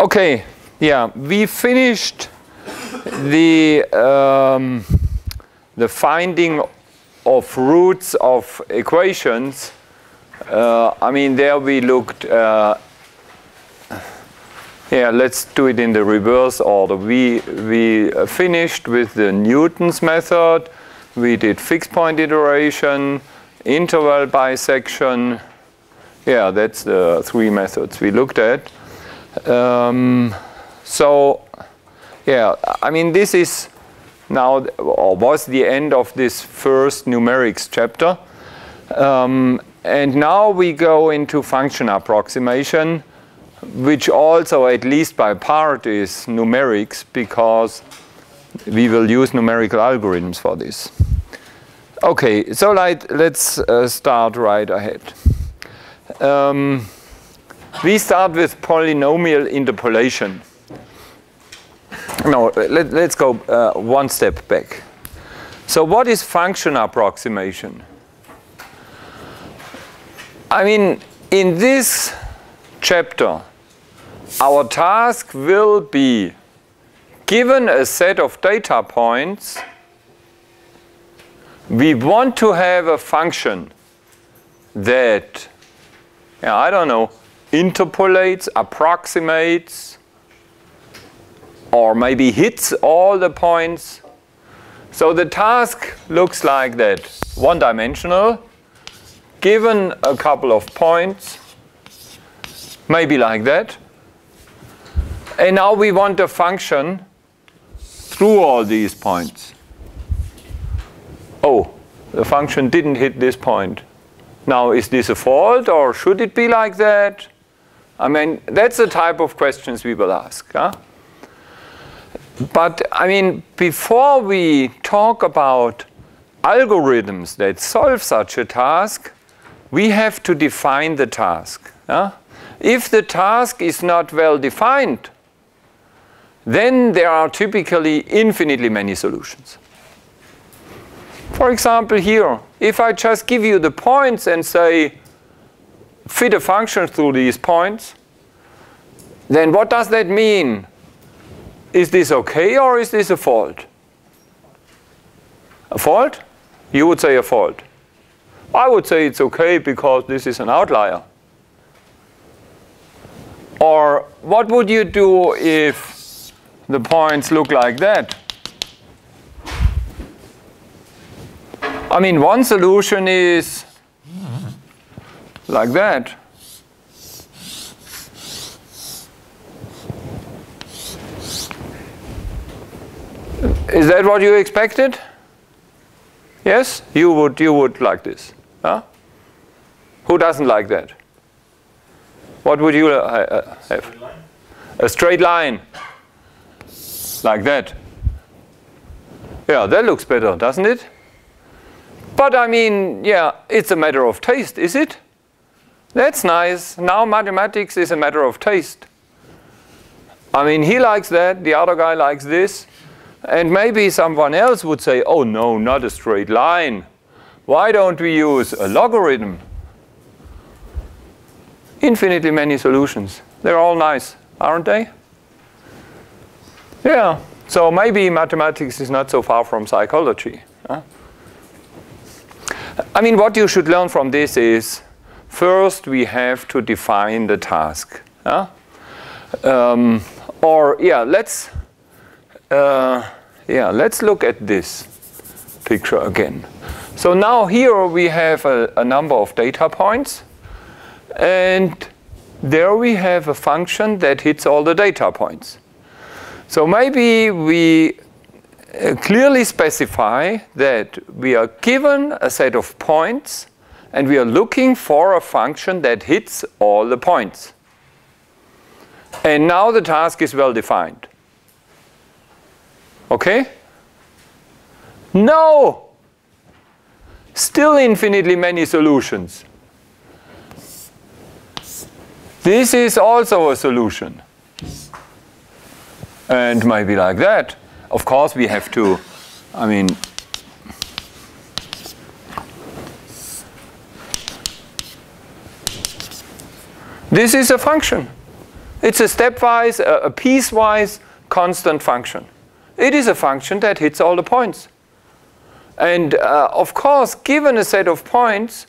Okay, yeah, we finished the finding of roots of equations. I mean, there we looked, yeah, let's do it in the reverse order. We finished with the Newton's method. We did fixed point iteration, interval bisection. Yeah, that's the three methods we looked at. So, yeah, I mean, this is now, or was the end of this first numerics chapter. And now we go into function approximation, which also, at least by part, is numerics, because we will use numerical algorithms for this. Okay, so let's start right ahead. We start with polynomial interpolation. No, let's go one step back. So what is function approximation? I mean, in this chapter, our task will be, given a set of data points, we want to have a function that, yeah, I don't know, interpolates, approximates, or maybe hits all the points. So the task looks like that, one-dimensional, given a couple of points, maybe like that. And now we want a function through all these points. Oh, the function didn't hit this point. Now, is this a fault, or should it be like that? I mean, that's the type of questions we will ask. Huh? But, I mean, before we talk about algorithms that solve such a task, we have to define the task. Huh? If the task is not well defined, then there are typically infinitely many solutions. For example, here, if I just give you the points and say, fit a function through these points, then what does that mean? Is this okay, or is this a fault? A fault? You would say a fault. I would say it's okay because this is an outlier. Or what would you do if the points look like that? I mean, one solution is like that. Is that what you expected? Yes? You would like this. Huh? Who doesn't like that? What would you have? A straight line. Like that. Yeah, that looks better, doesn't it? But I mean, yeah, it's a matter of taste, is it? That's nice. Now mathematics is a matter of taste. I mean, he likes that, the other guy likes this. And maybe someone else would say, oh no, not a straight line. Why don't we use a logarithm? Infinitely many solutions. They're all nice, aren't they? Yeah, so maybe mathematics is not so far from psychology. Huh? I mean, what you should learn from this is, first we have to define the task. Huh? Or, yeah, let's look at this picture again. So now here we have a number of data points, and there we have a function that hits all the data points. So maybe we clearly specify that we are given a set of points, and we are looking for a function that hits all the points. And now the task is well defined. Okay? No! Still infinitely many solutions. This is also a solution. And maybe like that. Of course, we have to, I mean, this is a function. It's a stepwise, a piecewise constant function. It is a function that hits all the points. And of course, given a set of points,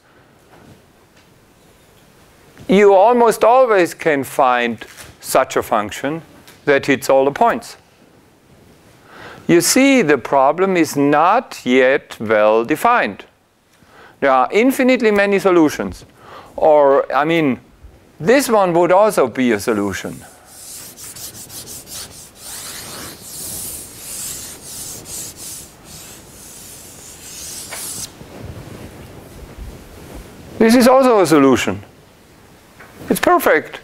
you almost always can find such a function that hits all the points. You see, the problem is not yet well defined. There are infinitely many solutions. Or, I mean, this one would also be a solution. This is also a solution. It's perfect.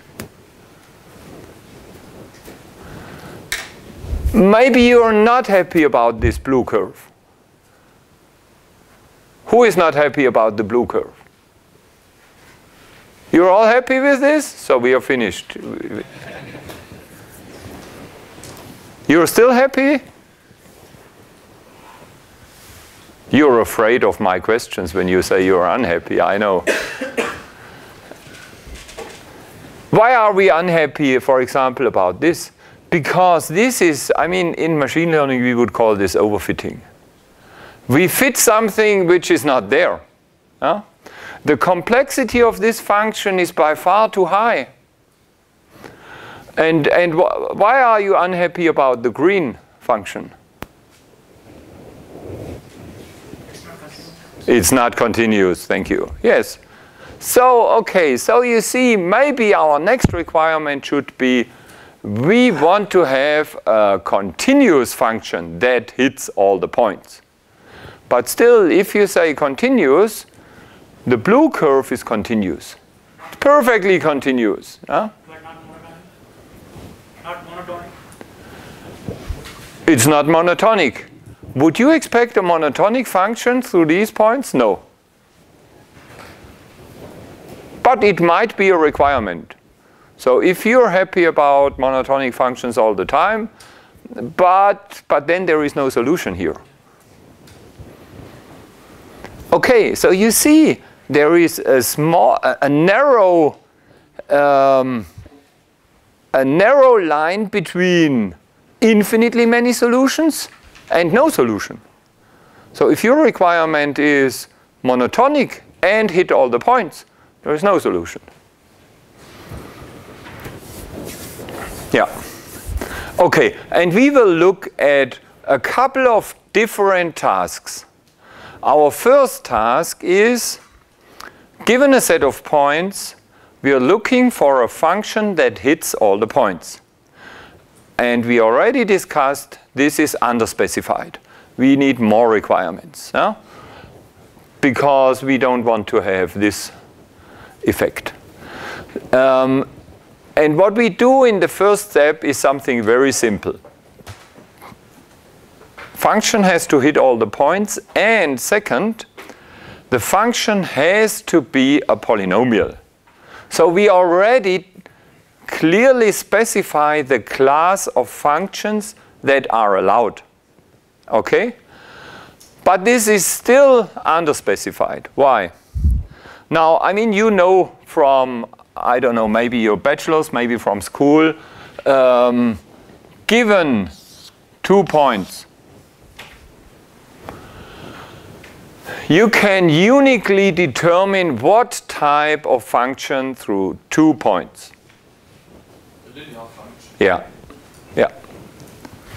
Maybe you are not happy about this blue curve. Who is not happy about the blue curve? You're all happy with this? So we are finished. You're still happy? You're afraid of my questions when you say you're unhappy, I know. Why are we unhappy, for example, about this? Because this is, I mean, in machine learning we would call this overfitting. We fit something which is not there. Huh? The complexity of this function is by far too high. And why are you unhappy about the green function? It's not continuous, thank you. Yes. So, okay, so you see, maybe our next requirement should be we want to have a continuous function that hits all the points. But still, if you say continuous, the blue curve is continuous. It's perfectly continuous. Huh? But not monotonic? Not monotonic? It's not monotonic. Would you expect a monotonic function through these points? No. But it might be a requirement. So if you're happy about monotonic functions all the time, but then there is no solution here. Okay, so you see there is a narrow line between infinitely many solutions and no solution. So if your requirement is monotonic and hit all the points, there is no solution. Yeah. Okay, and we will look at a couple of different tasks. Our first task is, given a set of points, we are looking for a function that hits all the points. And we already discussed this is underspecified. We need more requirements, yeah? Because we don't want to have this effect. And what we do in the first step is something very simple. Function has to hit all the points, and second, the function has to be a polynomial. So we already clearly specify the class of functions that are allowed. Okay? But this is still underspecified. Why? Now, I mean, you know from, I don't know, maybe your bachelor's, maybe from school, given 2 points, you can uniquely determine what type of function through 2 points. The linear function. Yeah, yeah.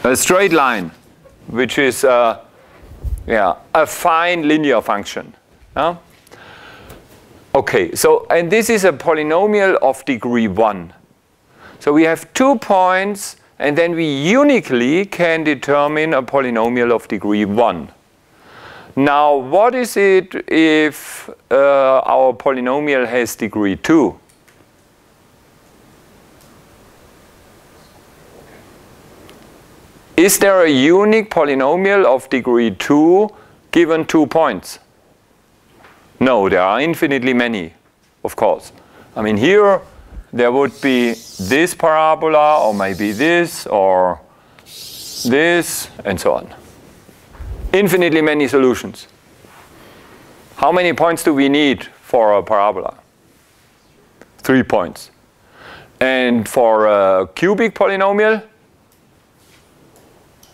A straight line, which is a fine linear function. Huh? Okay, so, and this is a polynomial of degree 1. So we have 2 points, and then we uniquely can determine a polynomial of degree 1. Now, what is it if our polynomial has degree 2? Is there a unique polynomial of degree 2 given 2 points? No, there are infinitely many, of course. I mean, here there would be this parabola, or maybe this, or this, and so on. Infinitely many solutions. How many points do we need for a parabola? 3 points. And for a cubic polynomial,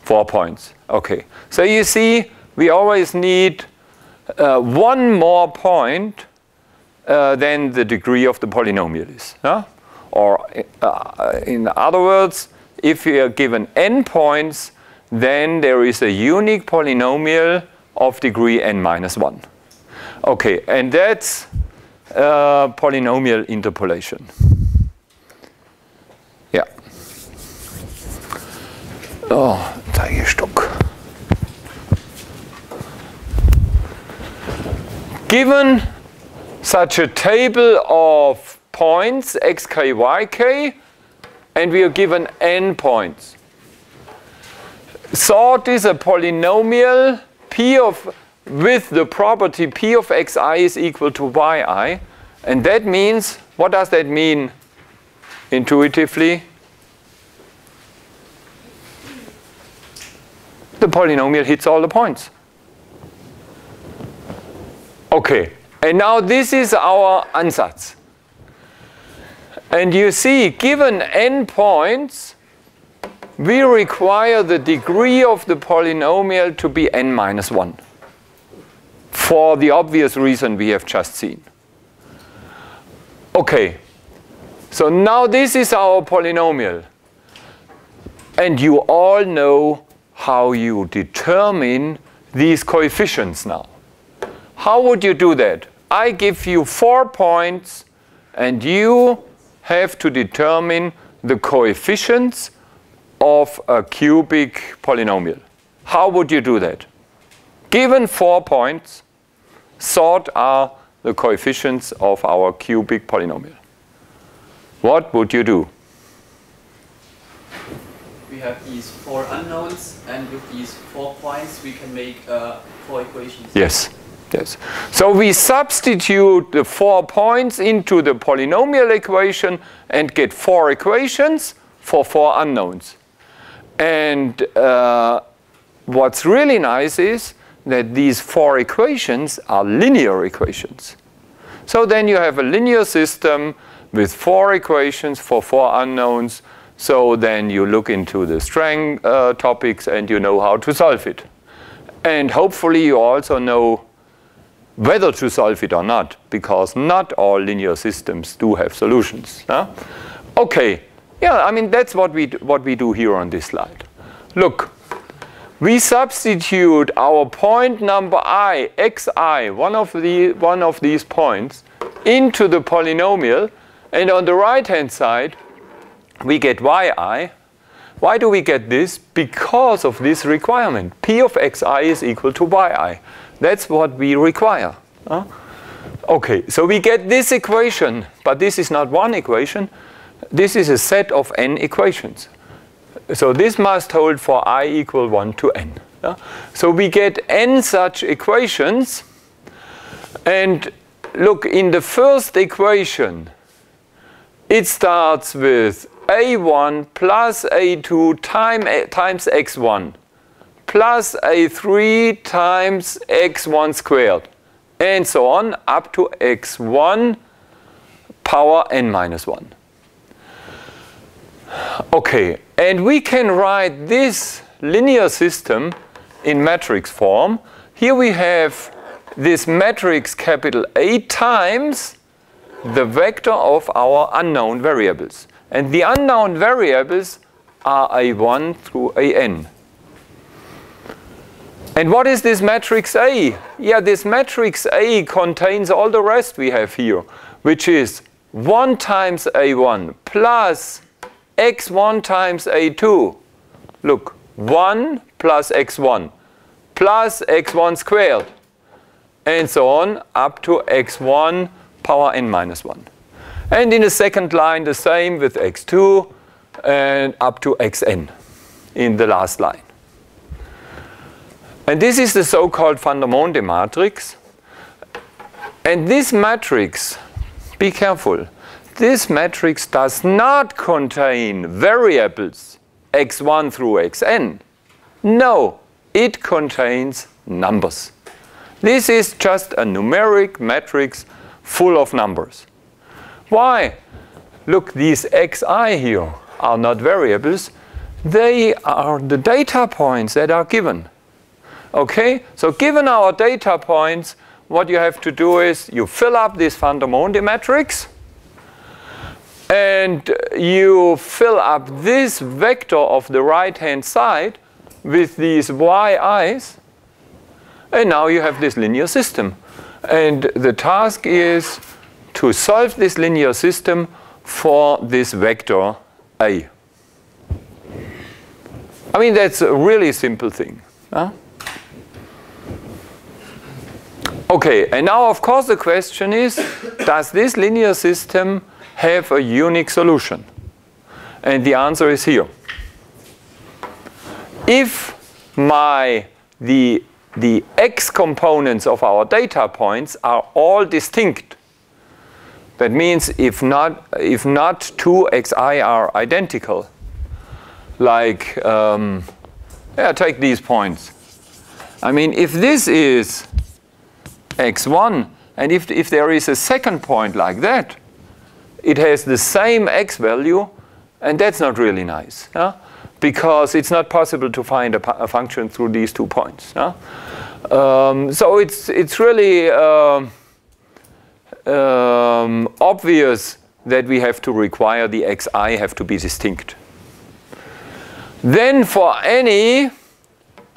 4 points. Okay. So you see, we always need one more point than the degree of the polynomial is. Huh? Or in other words, if we are given n points, then there is a unique polynomial of degree n minus 1. Okay, and that's polynomial interpolation. Yeah. Oh, Zeigestück. Given such a table of points xk, yk, and we are given n points. Sort is a polynomial p of with the property p of xi is equal to yi, and that means, what does that mean intuitively? The polynomial hits all the points. Okay, and now this is our ansatz. And you see, given n points, we require the degree of the polynomial to be n minus 1. For the obvious reason we have just seen. Okay, so now this is our polynomial. And you all know how you determine these coefficients now. How would you do that? I give you 4 points, and you have to determine the coefficients of a cubic polynomial. How would you do that? Given 4 points, sort are the coefficients of our cubic polynomial. What would you do? We have these 4 unknowns, and with these 4 points we can make 4 equations. Yes. Yes. So we substitute the 4 points into the polynomial equation and get 4 equations for 4 unknowns. And what's really nice is that these 4 equations are linear equations. So then you have a linear system with 4 equations for 4 unknowns. So then you look into the strength topics and you know how to solve it. And hopefully you also know whether to solve it or not, because not all linear systems do have solutions. Huh? Okay, yeah, I mean that's what we do here on this slide. Look, we substitute our point number I, xi, one of these points, into the polynomial, and on the right-hand side we get yi. Why do we get this? Because of this requirement. P of xi is equal to yi. That's what we require. Huh? Okay, so we get this equation, but this is not one equation. This is a set of n equations. So this must hold for I equal 1 to n. Yeah? So we get n such equations. And look, in the first equation, it starts with a1 plus a2 times x1 plus a3 times x1 squared, and so on, up to x1 power n minus 1. Okay, and we can write this linear system in matrix form. Here we have this matrix capital A times the vector of our unknown variables. And the unknown variables are a1 through an. And what is this matrix A? Yeah, this matrix A contains all the rest we have here, which is 1 times a1 plus x1 times a2. Look, 1 plus x1 plus x1 squared, and so on, up to x1 power n minus 1. And in the second line, the same with x2 and up to xn in the last line. And this is the so-called Vandermonde matrix. And this matrix, be careful, this matrix does not contain variables x1 through xn. No, it contains numbers. This is just a numeric matrix full of numbers. Why? look, these xi here are not variables. They are the data points that are given. Okay? So given our data points, what you have to do is you fill up this Vandermonde matrix, and you fill up this vector of the right-hand side with these yi's, and now you have this linear system. And the task is to solve this linear system for this vector A. I mean, that's a really simple thing. Huh? Okay, and now of course the question is, does this linear system have a unique solution? And the answer is here. If the x components of our data points are all distinct, that means if not two xi are identical, like take these points. I mean, if this is x1, and if there is a second point like that, it has the same x value, and that's not really nice, because it's not possible to find a function through these 2 points. So it's really obvious that we have to require the xi have to be distinct. Then for any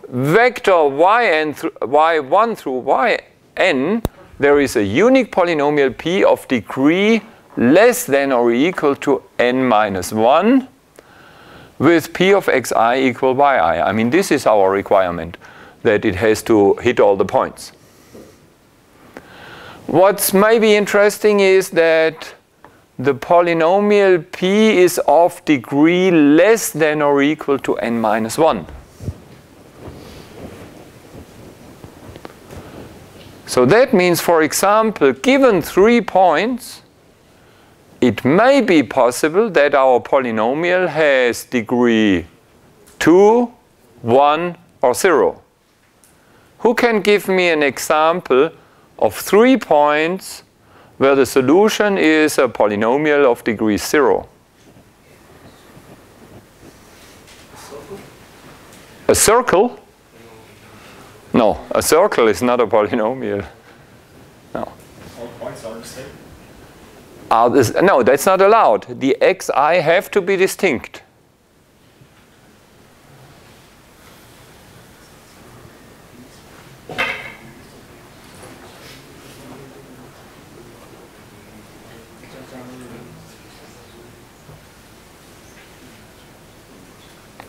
vector y1 through yn, there is a unique polynomial p of degree less than or equal to n minus 1 with p of xi equal yi. I mean, this is our requirement, that it has to hit all the points. What's maybe interesting is that the polynomial p is of degree less than or equal to n minus 1. So that means, for example, given 3 points, it may be possible that our polynomial has degree 2, 1, or 0. Who can give me an example of 3 points where the solution is a polynomial of degree 0? A circle? No, a circle is not a polynomial. No. All points are the same. No, that's not allowed. The xi have to be distinct.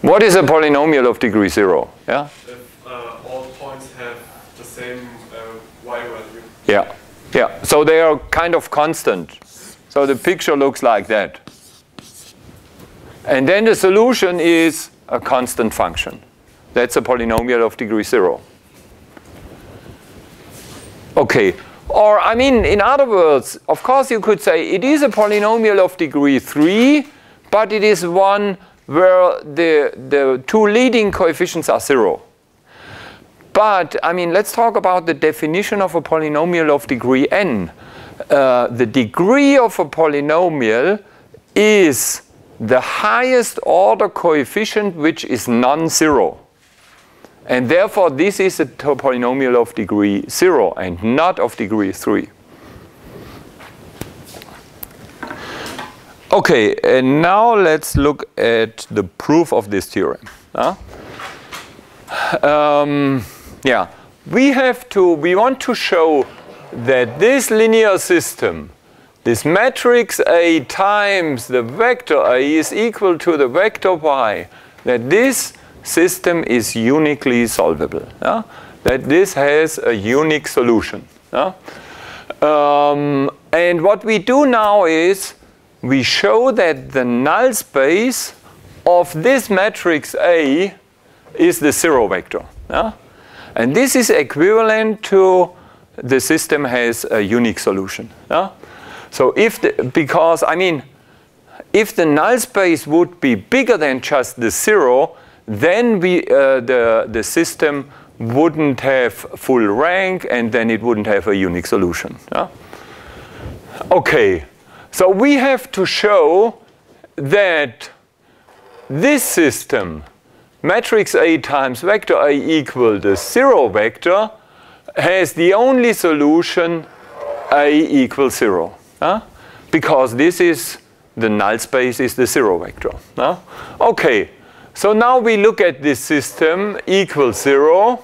What is a polynomial of degree 0? Yeah? If all points have the same y value. Yeah. Yeah. So they are kind of constant. So the picture looks like that. And then the solution is a constant function. That's a polynomial of degree 0. Okay. Or, I mean, in other words, of course you could say it is a polynomial of degree 3, but it is one where the 2 leading coefficients are 0. But, I mean, let's talk about the definition of a polynomial of degree n. The degree of a polynomial is the highest order coefficient which is non-zero. And therefore, this is a polynomial of degree 0 and not of degree 3. Okay, and now let's look at the proof of this theorem. Yeah, we want to show that this linear system, this matrix A times the vector A is equal to the vector Y, that this system is uniquely solvable, that this has a unique solution. And what we do now is we show that the null space of this matrix A is the 0 vector. And this is equivalent to the system has a unique solution. So because I mean, if the null space would be bigger than just the 0, then the system wouldn't have full rank, and then it wouldn't have a unique solution. Okay. So we have to show that this system, matrix A times vector A equal the 0 vector, has the only solution A equals 0. Because this is the null space is the 0 vector. Okay, so now we look at this system equals 0.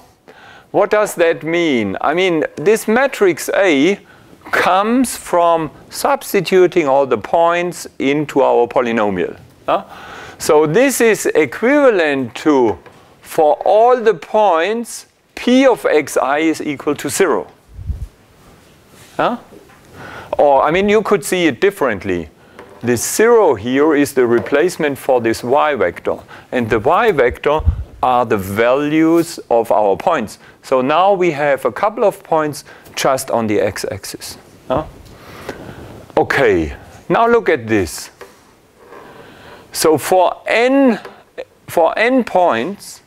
What does that mean? I mean, this matrix A comes from substituting all the points into our polynomial. So this is equivalent to, for all the points, P of xi is equal to 0. Or, I mean, you could see it differently. This 0 here is the replacement for this y vector. And the y vector are the values of our points. So now we have a couple of points just on the x-axis. Okay, now look at this. So for n points,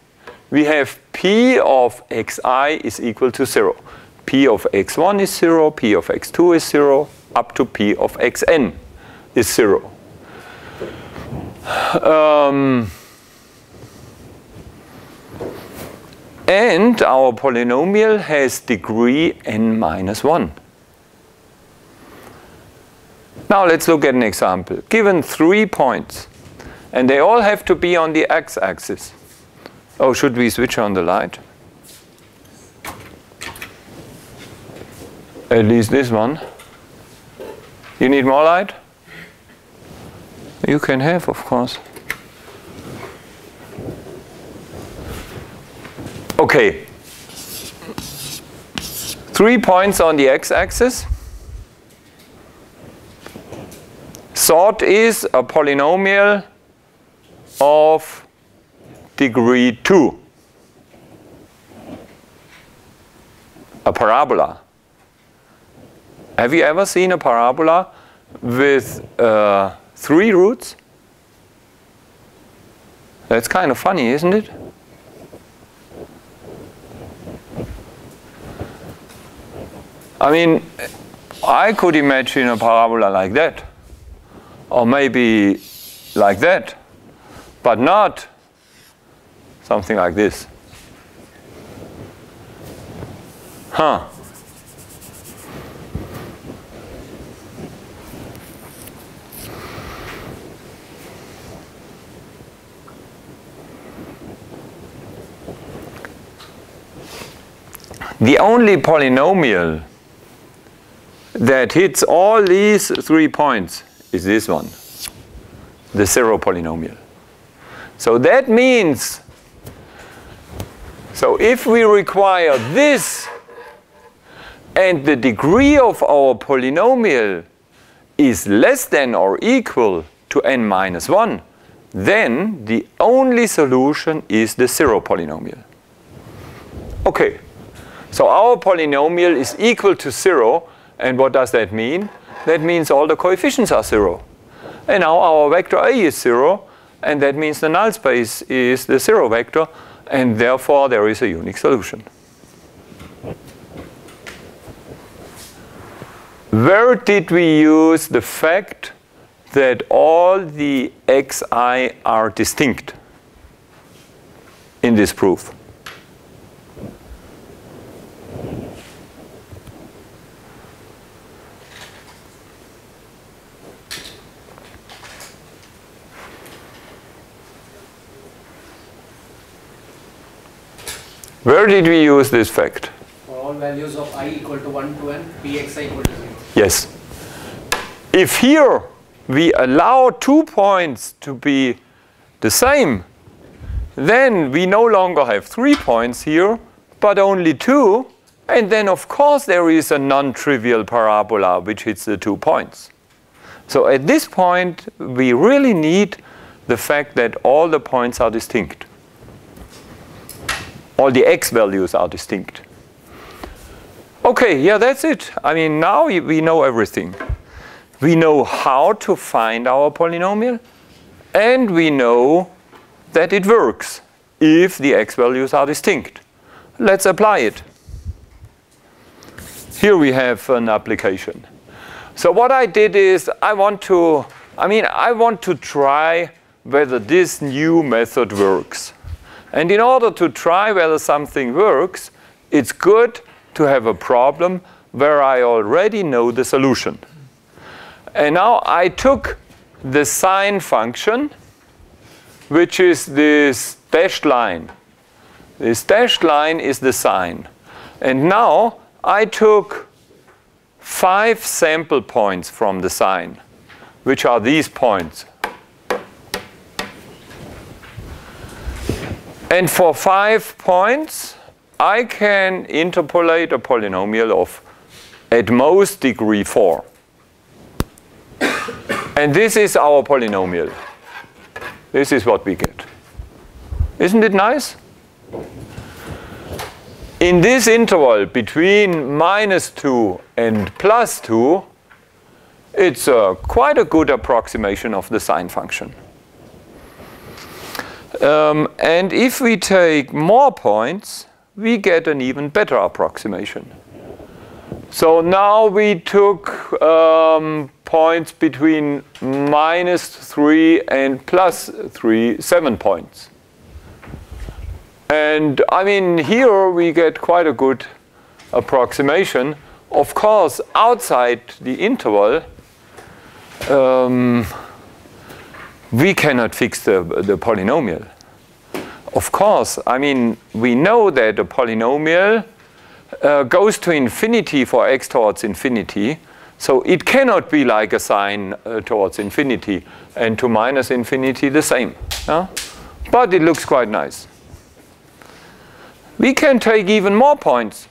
we have P of xi is equal to 0. P of x1 is 0, P of x2 is 0, up to P of xn is 0. And our polynomial has degree n minus 1. Now let's look at an example. Given 3 points, and they all have to be on the x-axis. Oh, should we switch on the light? At least this one. You need more light? You can have, of course. Okay. 3 points on the x-axis. Thought is a polynomial of degree 2. A parabola. Have you ever seen a parabola with 3 roots? That's kind of funny, isn't it? I mean, I could imagine a parabola like that. Or maybe like that. But not something like this. Huh. The only polynomial that hits all these 3 points is this one, the 0 polynomial. So that means, so if we require this and the degree of our polynomial is less than or equal to n minus 1, then the only solution is the 0 polynomial. Okay. So our polynomial is equal to 0, and what does that mean? That means all the coefficients are 0. And now our vector A is 0, and that means the null space is the 0 vector, and therefore there is a unique solution. Where did we use the fact that all the xi are distinct in this proof? Where did we use this fact? For all values of I equal to 1 to n, pxi equal to 0. Yes. If here we allow 2 points to be the same, then we no longer have 3 points here, but only 2. And then, of course, there is a non-trivial parabola which hits the 2 points. So at this point, we really need the fact that all the points are distinct. All the x values are distinct. Okay, yeah, that's it. I mean, now we know everything. We know how to find our polynomial, and we know that it works if the x values are distinct. Let's apply it. Here we have an application. So what I did is I want to try whether this new method works. And in order to try whether something works, it's good to have a problem where I already know the solution. And now I took the sine function, which is this dashed line. This dashed line is the sine. And now I took 5 sample points from the sine, which are these points. And for 5 points, I can interpolate a polynomial of at most degree 4. And this is our polynomial. This is what we get. Isn't it nice? In this interval between -2 and +2, it's quite a good approximation of the sine function. And if we take more points, we get an even better approximation. So now we took points between -3 and +3, 7 points. And I mean, here we get quite a good approximation. Of course, outside the interval, we cannot fix the polynomial. Of course, I mean, we know that a polynomial goes to infinity for x towards infinity. So it cannot be like a sine towards infinity, and to minus infinity the same. But it looks quite nice. We can take even more points.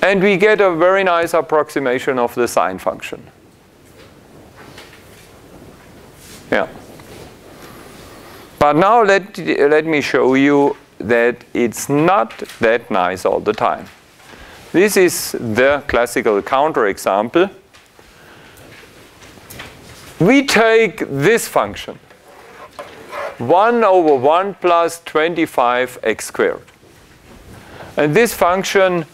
And we get a very nice approximation of the sine function. Yeah. But now let me show you that it's not that nice all the time. This is the classical counterexample. We take this function, 1/1 plus 25x squared. And this function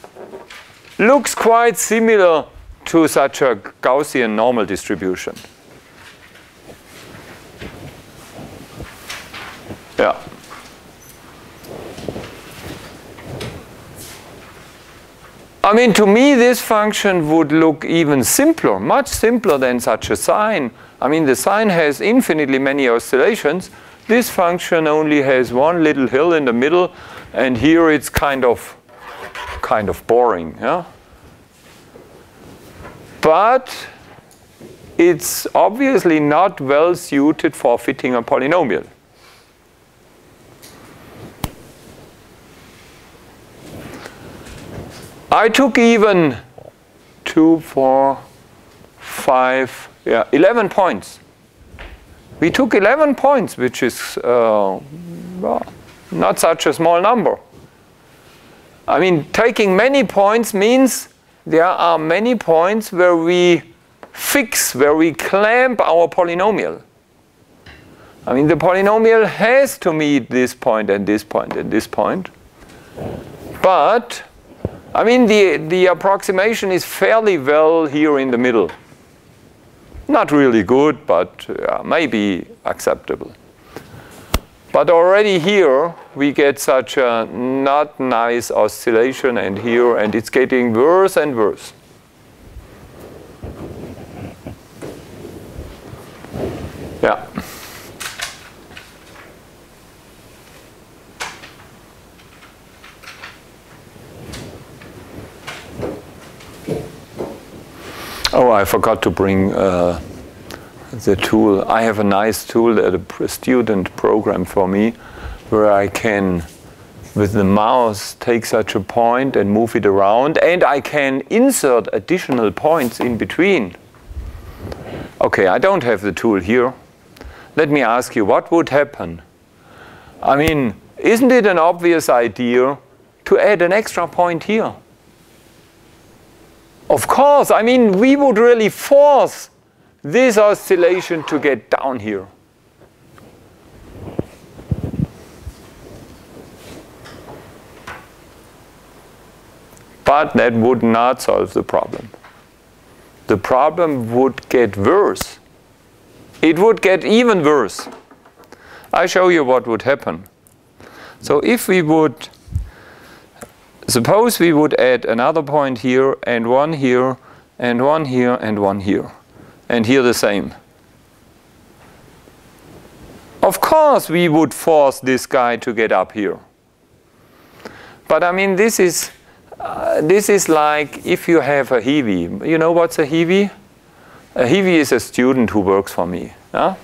looks quite similar to such a Gaussian normal distribution. Yeah. I mean, to me, this function would look even simpler, much simpler than such a sine. I mean, the sine has infinitely many oscillations. This function only has one little hill in the middle, and here it's kind of boring. Yeah? But it's obviously not well suited for fitting a polynomial. I took even 2, 4, 5, 11 points. We took 11 points, which is well, not such a small number. I mean, taking many points means there are many points where we fix, where we clamp our polynomial. I mean, the polynomial has to meet this point and this point and this point. But I mean, the approximation is fairly well here in the middle. Not really good, but maybe acceptable. But already here, we get such a not nice oscillation, and here, and it's getting worse and worse. Yeah. Oh, I forgot to bring the tool. I have a nice tool that a student programmed for me, where I can, with the mouse, take such a point and move it around, and I can insert additional points in between. Okay, I don't have the tool here. Let me ask you, what would happen? I mean, isn't it an obvious idea to add an extra point here? Of course, I mean, we would really force this oscillation to get down here. But that would not solve the problem. the problem would get worse. It would get even worse. I show you what would happen. So if we would, suppose we would add another point here, and one here, and one here, and one here, and here the same. Of course we would force this guy to get up here. But I mean, this is like if you have a Hiwi. You know what's a Hiwi? A Hiwi is a student who works for me. Huh?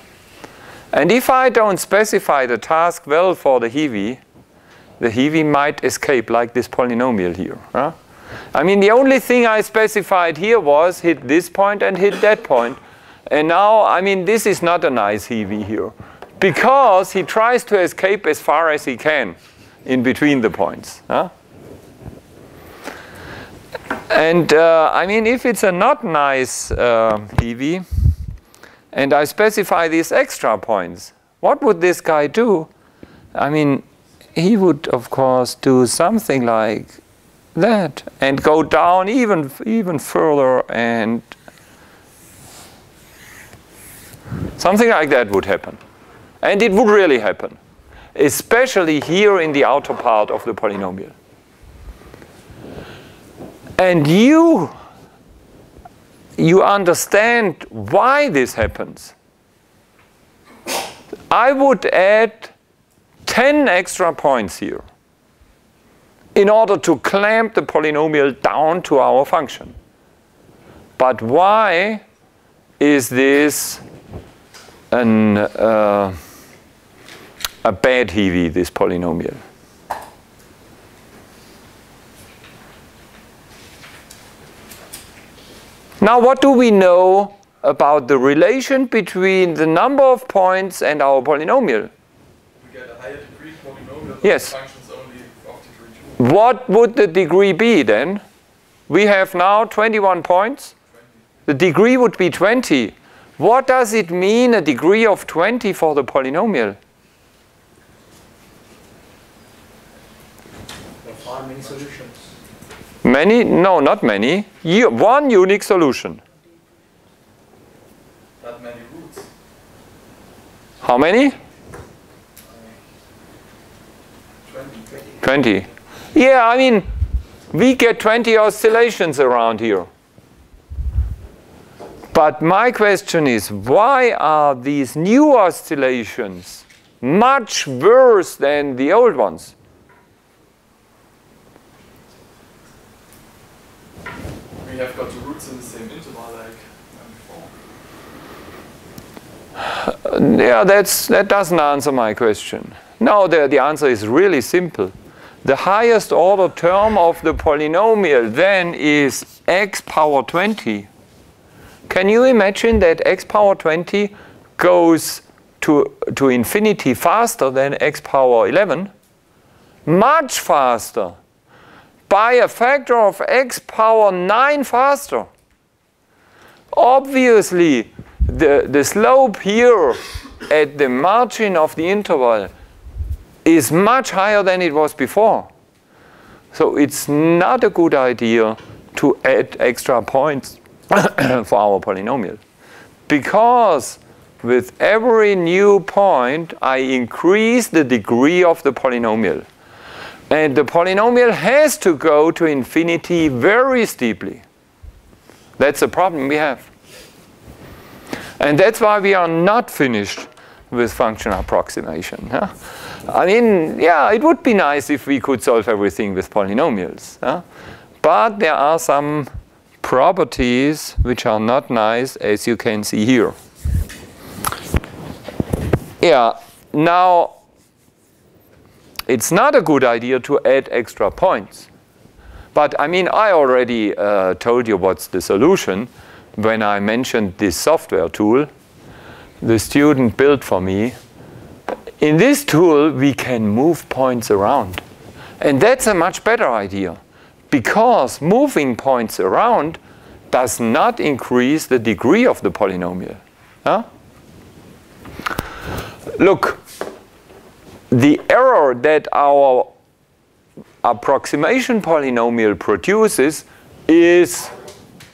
And if I don't specify the task well for the Hiwi might escape like this polynomial here. Huh? I mean, the only thing I specified here was hit this point and hit that point. And now, I mean, this is not a nice Hiwi here, because he tries to escape as far as he can in between the points. Huh? And I mean, if it's a not nice Hiwi, and I specify these extra points, what would this guy do? I mean, he would, of course, do something like that and go down even further, and something like that would happen. And it would really happen, especially here in the outer part of the polynomial. And you understand why this happens. I would add 10 extra points here in order to clamp the polynomial down to our function. But why is this a bad Hiwi, this polynomial? Now, what do we know about the relation between the number of points and our polynomial? We get a higher degree polynomial. Yes. Functions only of degree 2. What would the degree be then? We have now 21 points. 20. The degree would be 20. What does it mean, a degree of 20 for the polynomial? There are many solutions. Many? No, not many. One unique solution. That many roots. How many? 20. 20. Yeah, I mean, we get 20 oscillations around here. But my question is, why are these new oscillations much worse than the old ones? We have got the roots in the same interval like before. Yeah, that doesn't answer my question. No, the answer is really simple. The highest order term of the polynomial then is x power 20. Can you imagine that x power 20 goes to infinity faster than x power 11? Much faster. By a factor of x power 9 faster. Obviously, the slope here at the margin of the interval is much higher than it was before. So it's not a good idea to add extra points for our polynomial. Because with every new point, I increase the degree of the polynomial. And the polynomial has to go to infinity very steeply. That's the problem we have. And that's why we are not finished with function approximation. Huh? I mean, yeah, it would be nice if we could solve everything with polynomials. Huh? But there are some properties which are not nice, as you can see here. Yeah, now, it's not a good idea to add extra points. But I mean, I already told you what's the solution when I mentioned this software tool the student built for me. In this tool, we can move points around. And that's a much better idea, because moving points around does not increase the degree of the polynomial. Huh? Look, the error that our approximation polynomial produces is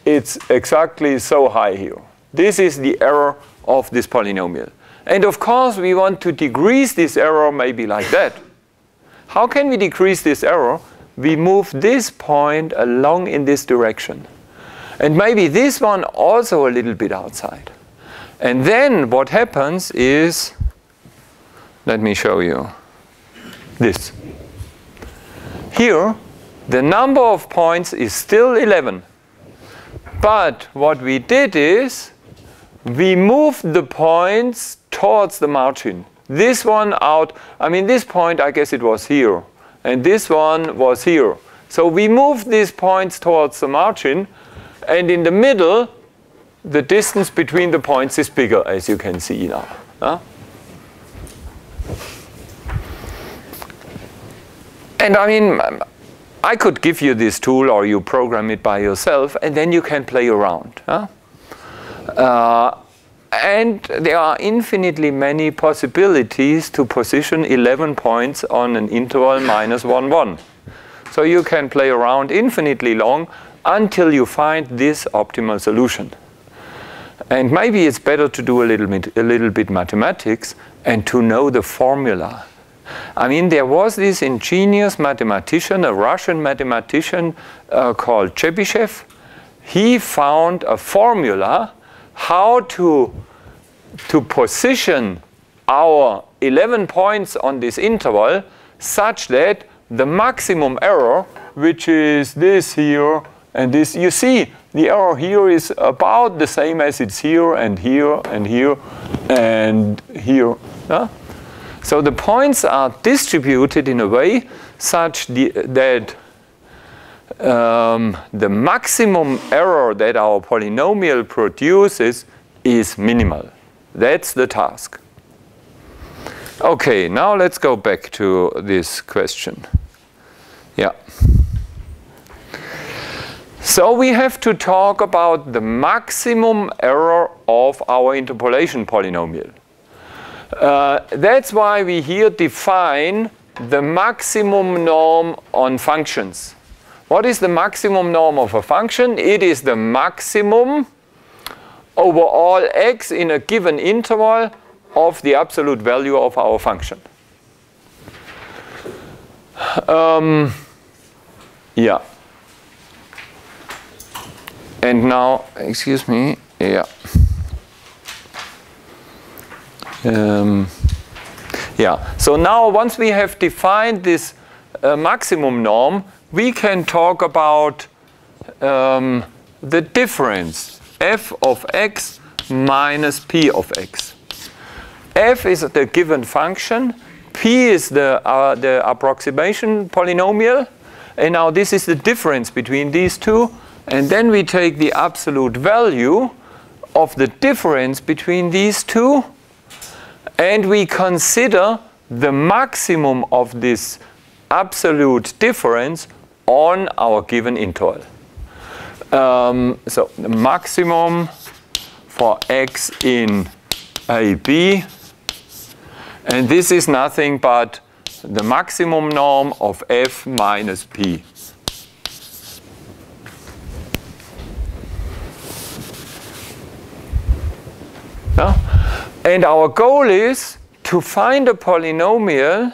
it's exactly so high here. This is the error of this polynomial. And of course, we want to decrease this error maybe like that. How can we decrease this error? We move this point along in this direction. And maybe this one also a little bit outside. And then what happens is, let me show you this. Here, the number of points is still 11. But what we did is, we moved the points towards the margin. This one out, I mean this point, I guess it was here. And this one was here. So we moved these points towards the margin. And in the middle, the distance between the points is bigger, as you can see now. And I mean, I could give you this tool, or you program it by yourself, and then you can play around. And there are infinitely many possibilities to position 11 points on an interval -1, 1. So you can play around infinitely long until you find this optimal solution. And maybe it's better to do a little bit mathematics and to know the formula. I mean, there was this ingenious mathematician, a Russian mathematician called Chebyshev. He found a formula how to position our 11 points on this interval such that the maximum error, which is this here and this, you see, the error here is about the same as it's here and here and here and here. So the points are distributed in a way such that the maximum error that our polynomial produces is minimal. That's the task. Okay, now let's go back to this question. Yeah. So we have to talk about the maximum error of our interpolation polynomial. That's why we here define the maximum norm on functions. What is the maximum norm of a function? It is the maximum over all x in a given interval of the absolute value of our function. Yeah. And now, excuse me, yeah. Yeah, so now once we have defined this maximum norm, we can talk about the difference, f of x minus p of x. F is the given function, p is the approximation polynomial, and now this is the difference between these two, and then we take the absolute value of the difference between these two, and we consider the maximum of this absolute difference on our given interval. So the maximum for x in AB, and this is nothing but the maximum norm of f minus p. And our goal is to find a polynomial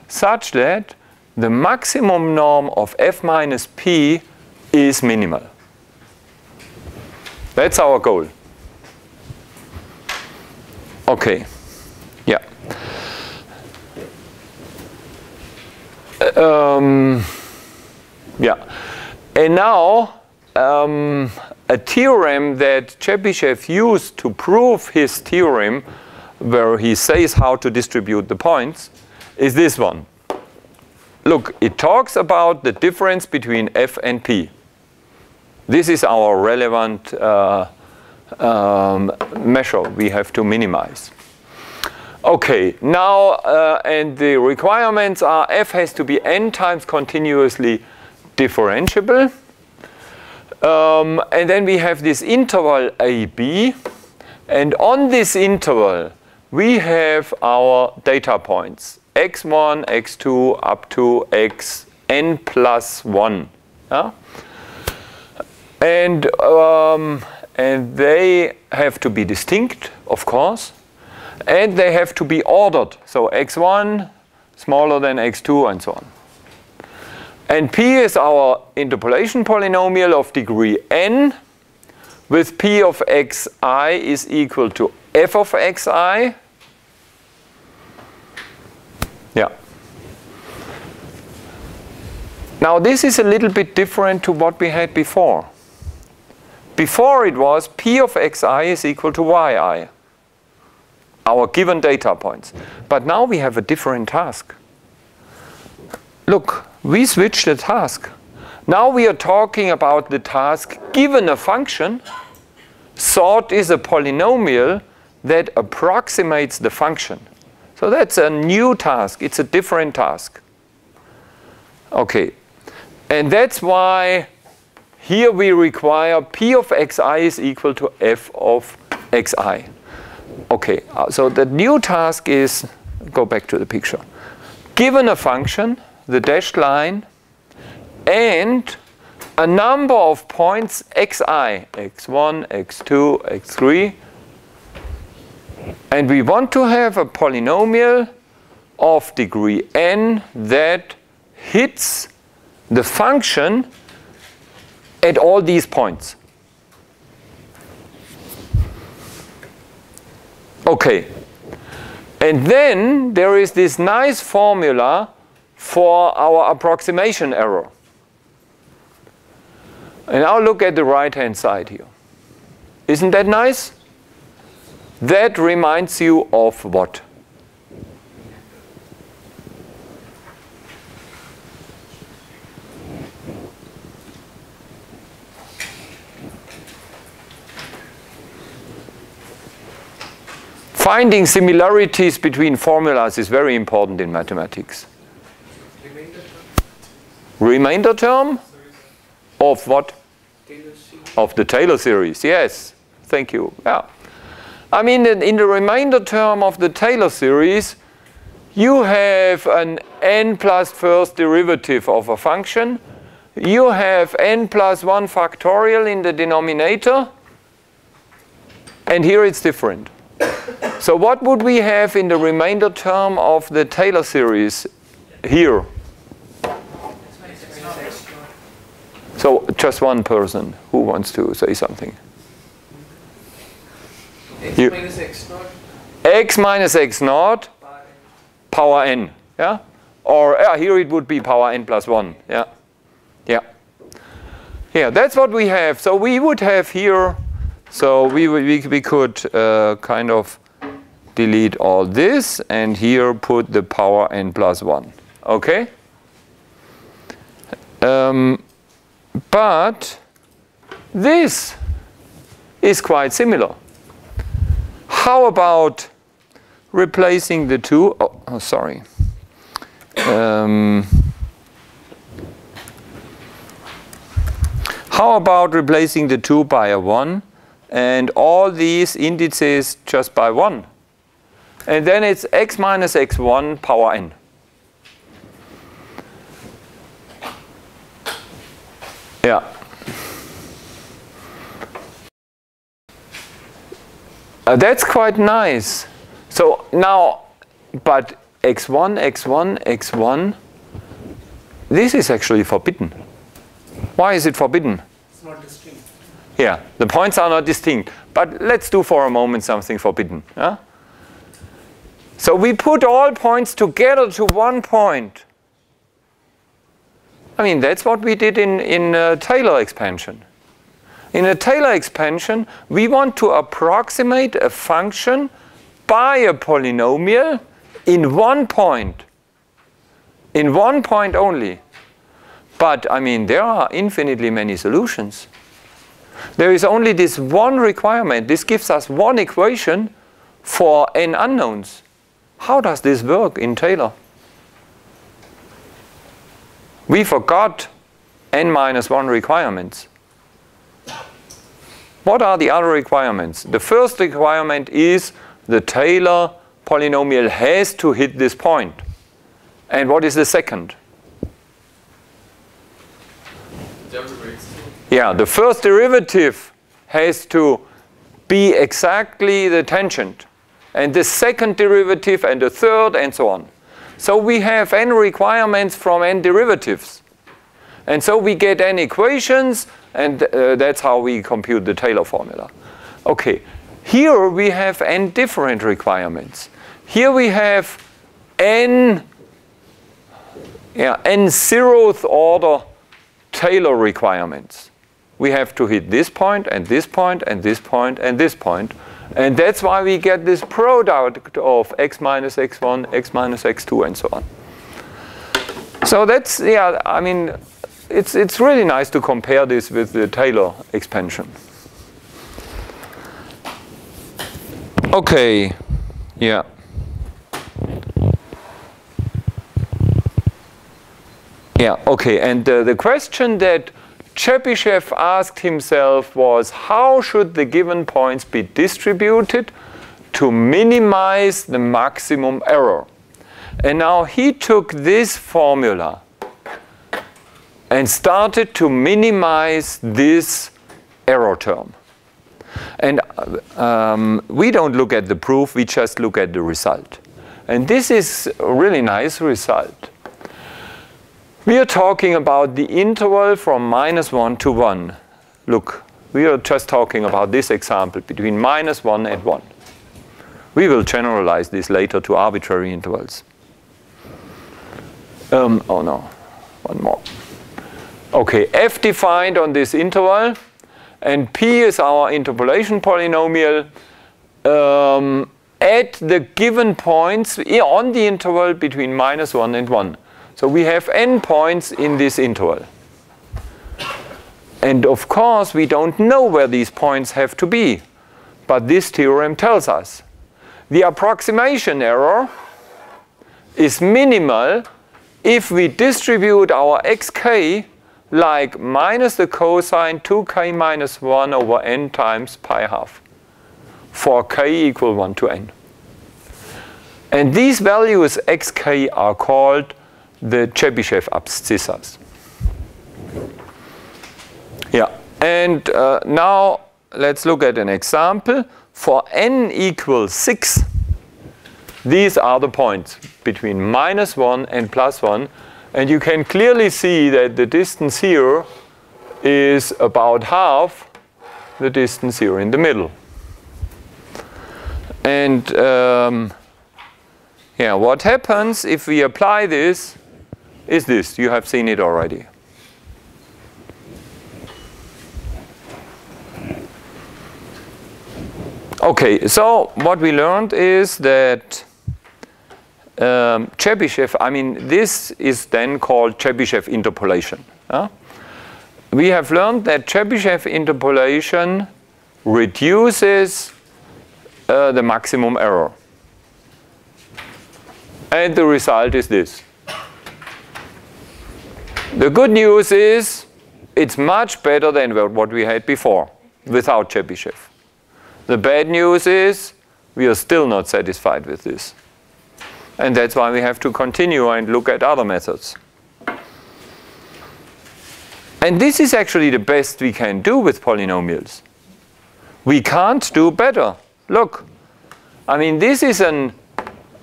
such that the maximum norm of f minus p is minimal. That's our goal. Okay. Yeah. Yeah. And now a theorem that Chebyshev used to prove his theorem, where he says how to distribute the points, is this one. Look, it talks about the difference between f and p. This is our relevant measure we have to minimize. Okay, now, and the requirements are f has to be n times continuously differentiable. And then we have this interval AB, and on this interval we have our data points x1, x2 up to xn plus 1. And they have to be distinct, of course, and they have to be ordered. So x1 smaller than x2 and so on. And p is our interpolation polynomial of degree n, with p of xi is equal to f of xi. Yeah. Now this is a little bit different to what we had before. Before it was p of xi is equal to yi, our given data points. But now we have a different task. Look, we switched the task. Now we are talking about the task given a function, sort is a polynomial that approximates the function. So that's a new task. It's a different task. Okay. And that's why here we require p of xi is equal to f of xi. Okay, so the new task is, go back to the picture. Given a function, the dashed line, and a number of points xi, x1, x2, x3, and we want to have a polynomial of degree n that hits the function at all these points. Okay. And then there is this nice formula for our approximation error. And now look at the right-hand side here. Isn't that nice? That reminds you of what? Finding similarities between formulas is very important in mathematics. Remainder term? Of what? Of the Taylor series, yes. Thank you. Yeah. I mean, in the remainder term of the Taylor series, you have an n plus first derivative of a function. You have n plus 1 factorial in the denominator. And here it's different. So what would we have in the remainder term of the Taylor series here? So just one person who wants to say something. X minus x naught. X minus x naught power n. Yeah? Or here it would be power n plus 1. Yeah. Yeah. Yeah, that's what we have. So we would have here, so we could kind of delete all this and here put the power n plus 1. Okay? But this is quite similar. How about replacing the two? Oh, sorry. How about replacing the 2 by a 1 and all these indices just by 1? And then it's x minus x1 power n. Yeah. That's quite nice. So now, but x1, x1, x1, this is actually forbidden. Why is it forbidden? It's not distinct. Yeah, the points are not distinct. But let's do for a moment something forbidden. Yeah? So we put all points together to one point. I mean, that's what we did in Taylor expansion. In a Taylor expansion, we want to approximate a function by a polynomial in one point. In one point only. But, I mean, there are infinitely many solutions. There is only this one requirement. This gives us one equation for n unknowns. How does this work in Taylor? We forgot n minus 1 requirements. What are the other requirements? The first requirement is the Taylor polynomial has to hit this point. And what is the second? Derivates Yeah, the first derivative has to be exactly the tangent, and the second derivative and the third and so on. So we have n requirements from n derivatives. And so we get n equations, and that's how we compute the Taylor formula. Okay, here we have n different requirements. Here we have n zeroth order Taylor requirements. We have to hit this point, and this point, and this point, and this point. And that's why we get this product of x minus x1, x minus x2, and so on. So that's, yeah, I mean, it's really nice to compare this with the Taylor expansion. Okay, yeah. Yeah, okay, and the question that Chebyshev asked himself was, how should the given points be distributed to minimize the maximum error? And now he took this formula and started to minimize this error term. And we don't look at the proof, we just look at the result. And this is a really nice result. We are talking about the interval from -1 to 1. Look, we are just talking about this example between -1 and 1. We will generalize this later to arbitrary intervals. Oh no, one more. Okay, f defined on this interval, and p is our interpolation polynomial at the given points on the interval between -1 and 1. So we have n points in this interval. And of course, we don't know where these points have to be. But this theorem tells us the approximation error is minimal if we distribute our xk like minus the cosine 2k minus 1 over n times pi half for k equal 1 to n. And these values xk are called the Chebyshev abscissas. Yeah, and now let's look at an example. For n equals 6, these are the points between -1 and +1. And you can clearly see that the distance here is about half the distance here in the middle. And yeah, what happens if we apply this is this. You have seen it already. Okay, so what we learned is that Chebyshev, I mean, this is then called Chebyshev interpolation. We have learned that Chebyshev interpolation reduces the maximum error. And the result is this. The good news is it's much better than what we had before without Chebyshev. The bad news is we are still not satisfied with this. And that's why we have to continue and look at other methods. And this is actually the best we can do with polynomials. We can't do better. Look, I mean, this is an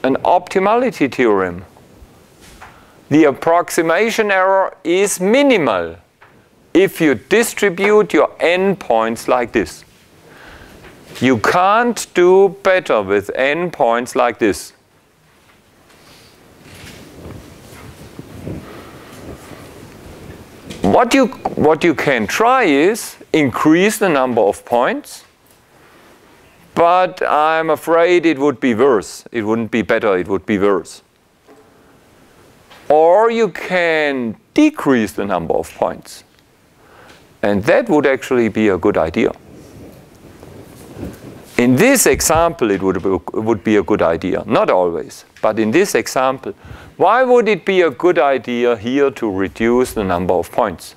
optimality theorem. The approximation error is minimal if you distribute your n points like this. You can't do better with n points like this. What you can try is increase the number of points, but I'm afraid it would be worse. It wouldn't be better, it would be worse. Or you can decrease the number of points. And that would actually be a good idea. In this example, it would be a good idea. Not always, but in this example. Why would it be a good idea here to reduce the number of points?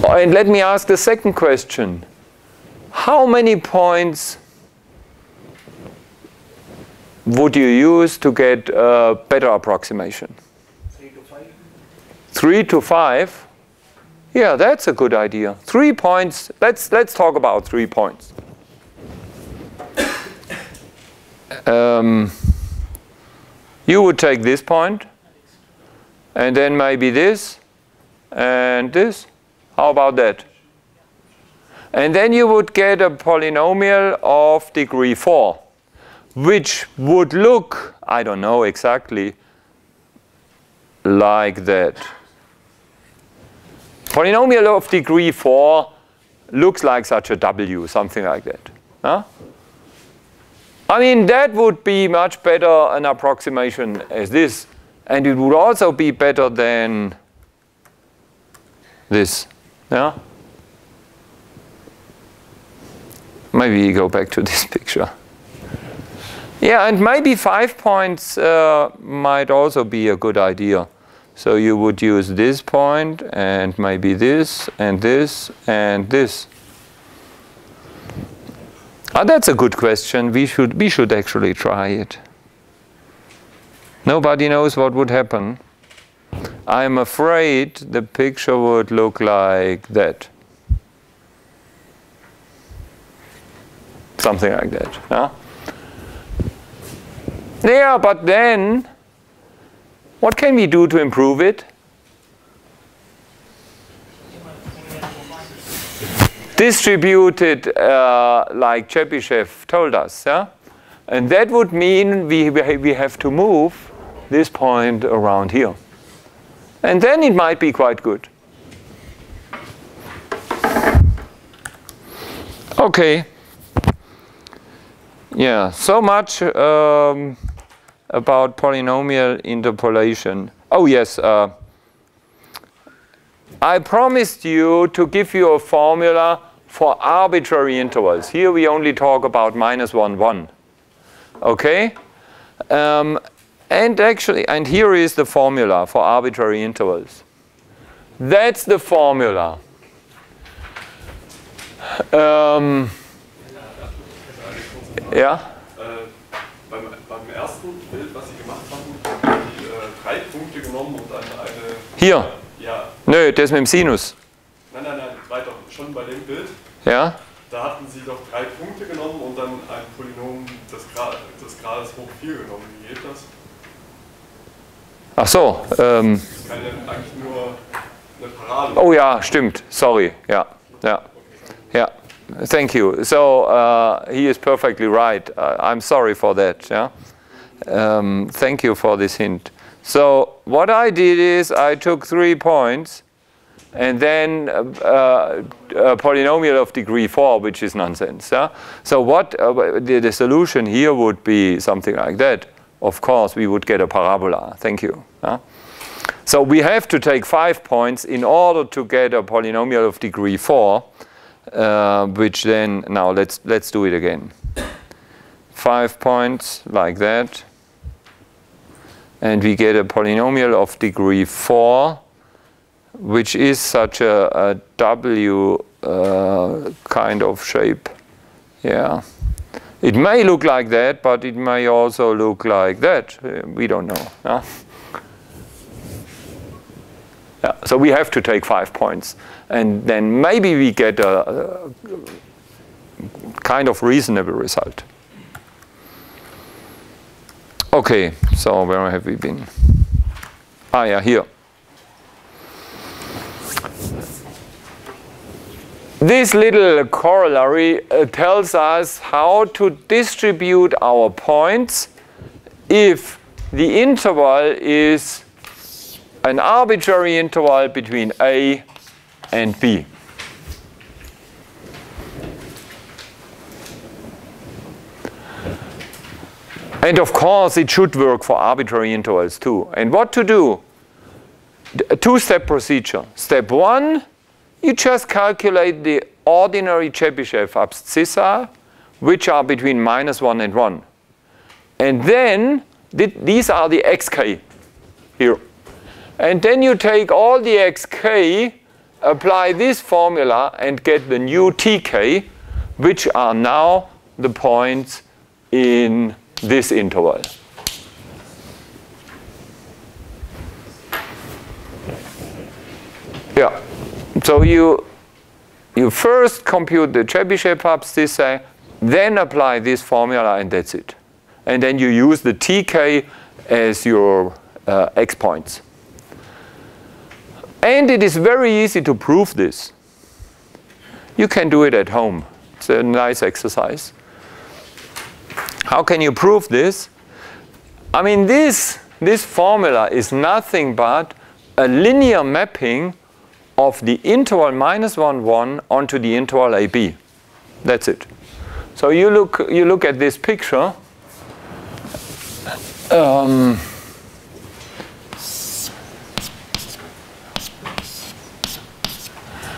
And let me ask the second question. How many points would you use to get a better approximation? 3 to 5. 3 to 5? Yeah, that's a good idea. 3 points. Let's talk about 3 points. You would take this point, and then maybe this, and this. How about that? And then you would get a polynomial of degree 4, which would look, I don't know exactly, like that. Polynomial of degree 4 looks like such a W, something like that. Huh? I mean, that would be much better an approximation as this. And it would also be better than this. Yeah? Maybe go back to this picture. Yeah, and maybe 5 points might also be a good idea. So you would use this point, and maybe this, and this, and this. That's a good question. We should actually try it. Nobody knows what would happen. I'm afraid the picture would look like that. Something like that. Yeah? Yeah, but then, what can we do to improve it? Distribute it like Chebyshev told us. Yeah? And that would mean we have to move this point around here. And then it might be quite good. Okay. Yeah, so much about polynomial interpolation. Oh yes, I promised you to give you a formula for arbitrary intervals. Here we only talk about -1, 1. Okay? And here is the formula for arbitrary intervals. That's the formula. Ja? Beim ersten Bild, was Sie gemacht haben, haben Sie 3 Punkte genommen und dann eine... Hier? Ja. Nö, das mit dem Sinus. Nein, weiter. Schon bei dem Bild. Ja? Da hatten Sie doch 3 Punkte genommen und dann ein Polynom des Grades hoch 4 genommen. Wie geht das? Ach so. Das kann ja eigentlich nur eine Parabel. Oh ja, stimmt. Sorry. Ja. Ja. Ja. Thank you. So he is perfectly right. I'm sorry for that. Yeah. Thank you for this hint. So what I did is I took 3 points and then a polynomial of degree 4, which is nonsense. Yeah? So what the solution here would be something like that. Of course, we would get a parabola. Thank you. Yeah? So we have to take 5 points in order to get a polynomial of degree 4. Which then, now let's do it again. 5 points like that. And we get a polynomial of degree 4, which is such a W kind of shape. Yeah. It may look like that, but it may also look like that. We don't know. Yeah? Yeah, so we have to take 5 points. And then maybe we get a kind of reasonable result. Okay, so where have we been? Ah, yeah, here. This little corollary tells us how to distribute our points if the interval is an arbitrary interval between A and B. And of course, it should work for arbitrary intervals too. And what to do? A 2-step procedure. Step 1, you just calculate the ordinary Chebyshev abscissa, which are between -1 and 1. And then, these are the xk here. And then you take all the xk, apply this formula, and get the new tk, which are now the points in this interval. Yeah. So you first compute the Chebyshev-Abscissa, then apply this formula, and that's it. And then you use the TK as your x points. And it is very easy to prove this. You can do it at home. It's a nice exercise. How can you prove this? I mean, this formula is nothing but a linear mapping of the interval -1, 1 onto the interval AB. That's it. So you look at this picture.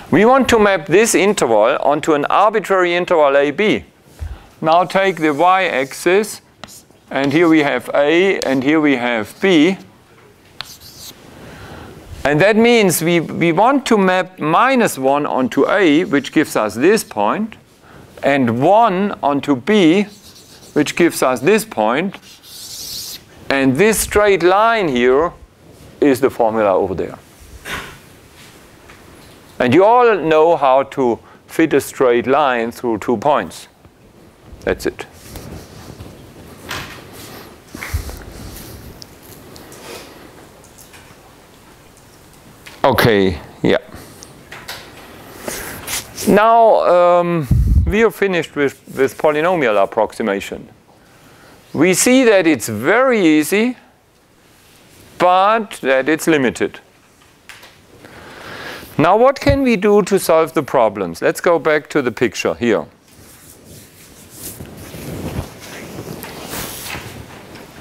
We want to map this interval onto an arbitrary interval AB. Now take the y-axis, and here we have A, and here we have B. And that means we want to map -1 onto A, which gives us this point, and 1 onto B, which gives us this point. And this straight line here is the formula over there. And you all know how to fit a straight line through 2 points. That's it. Okay, yeah. Now we are finished with polynomial approximation. We see that it's very easy, but that it's limited. Now what can we do to solve the problems? Let's go back to the picture here.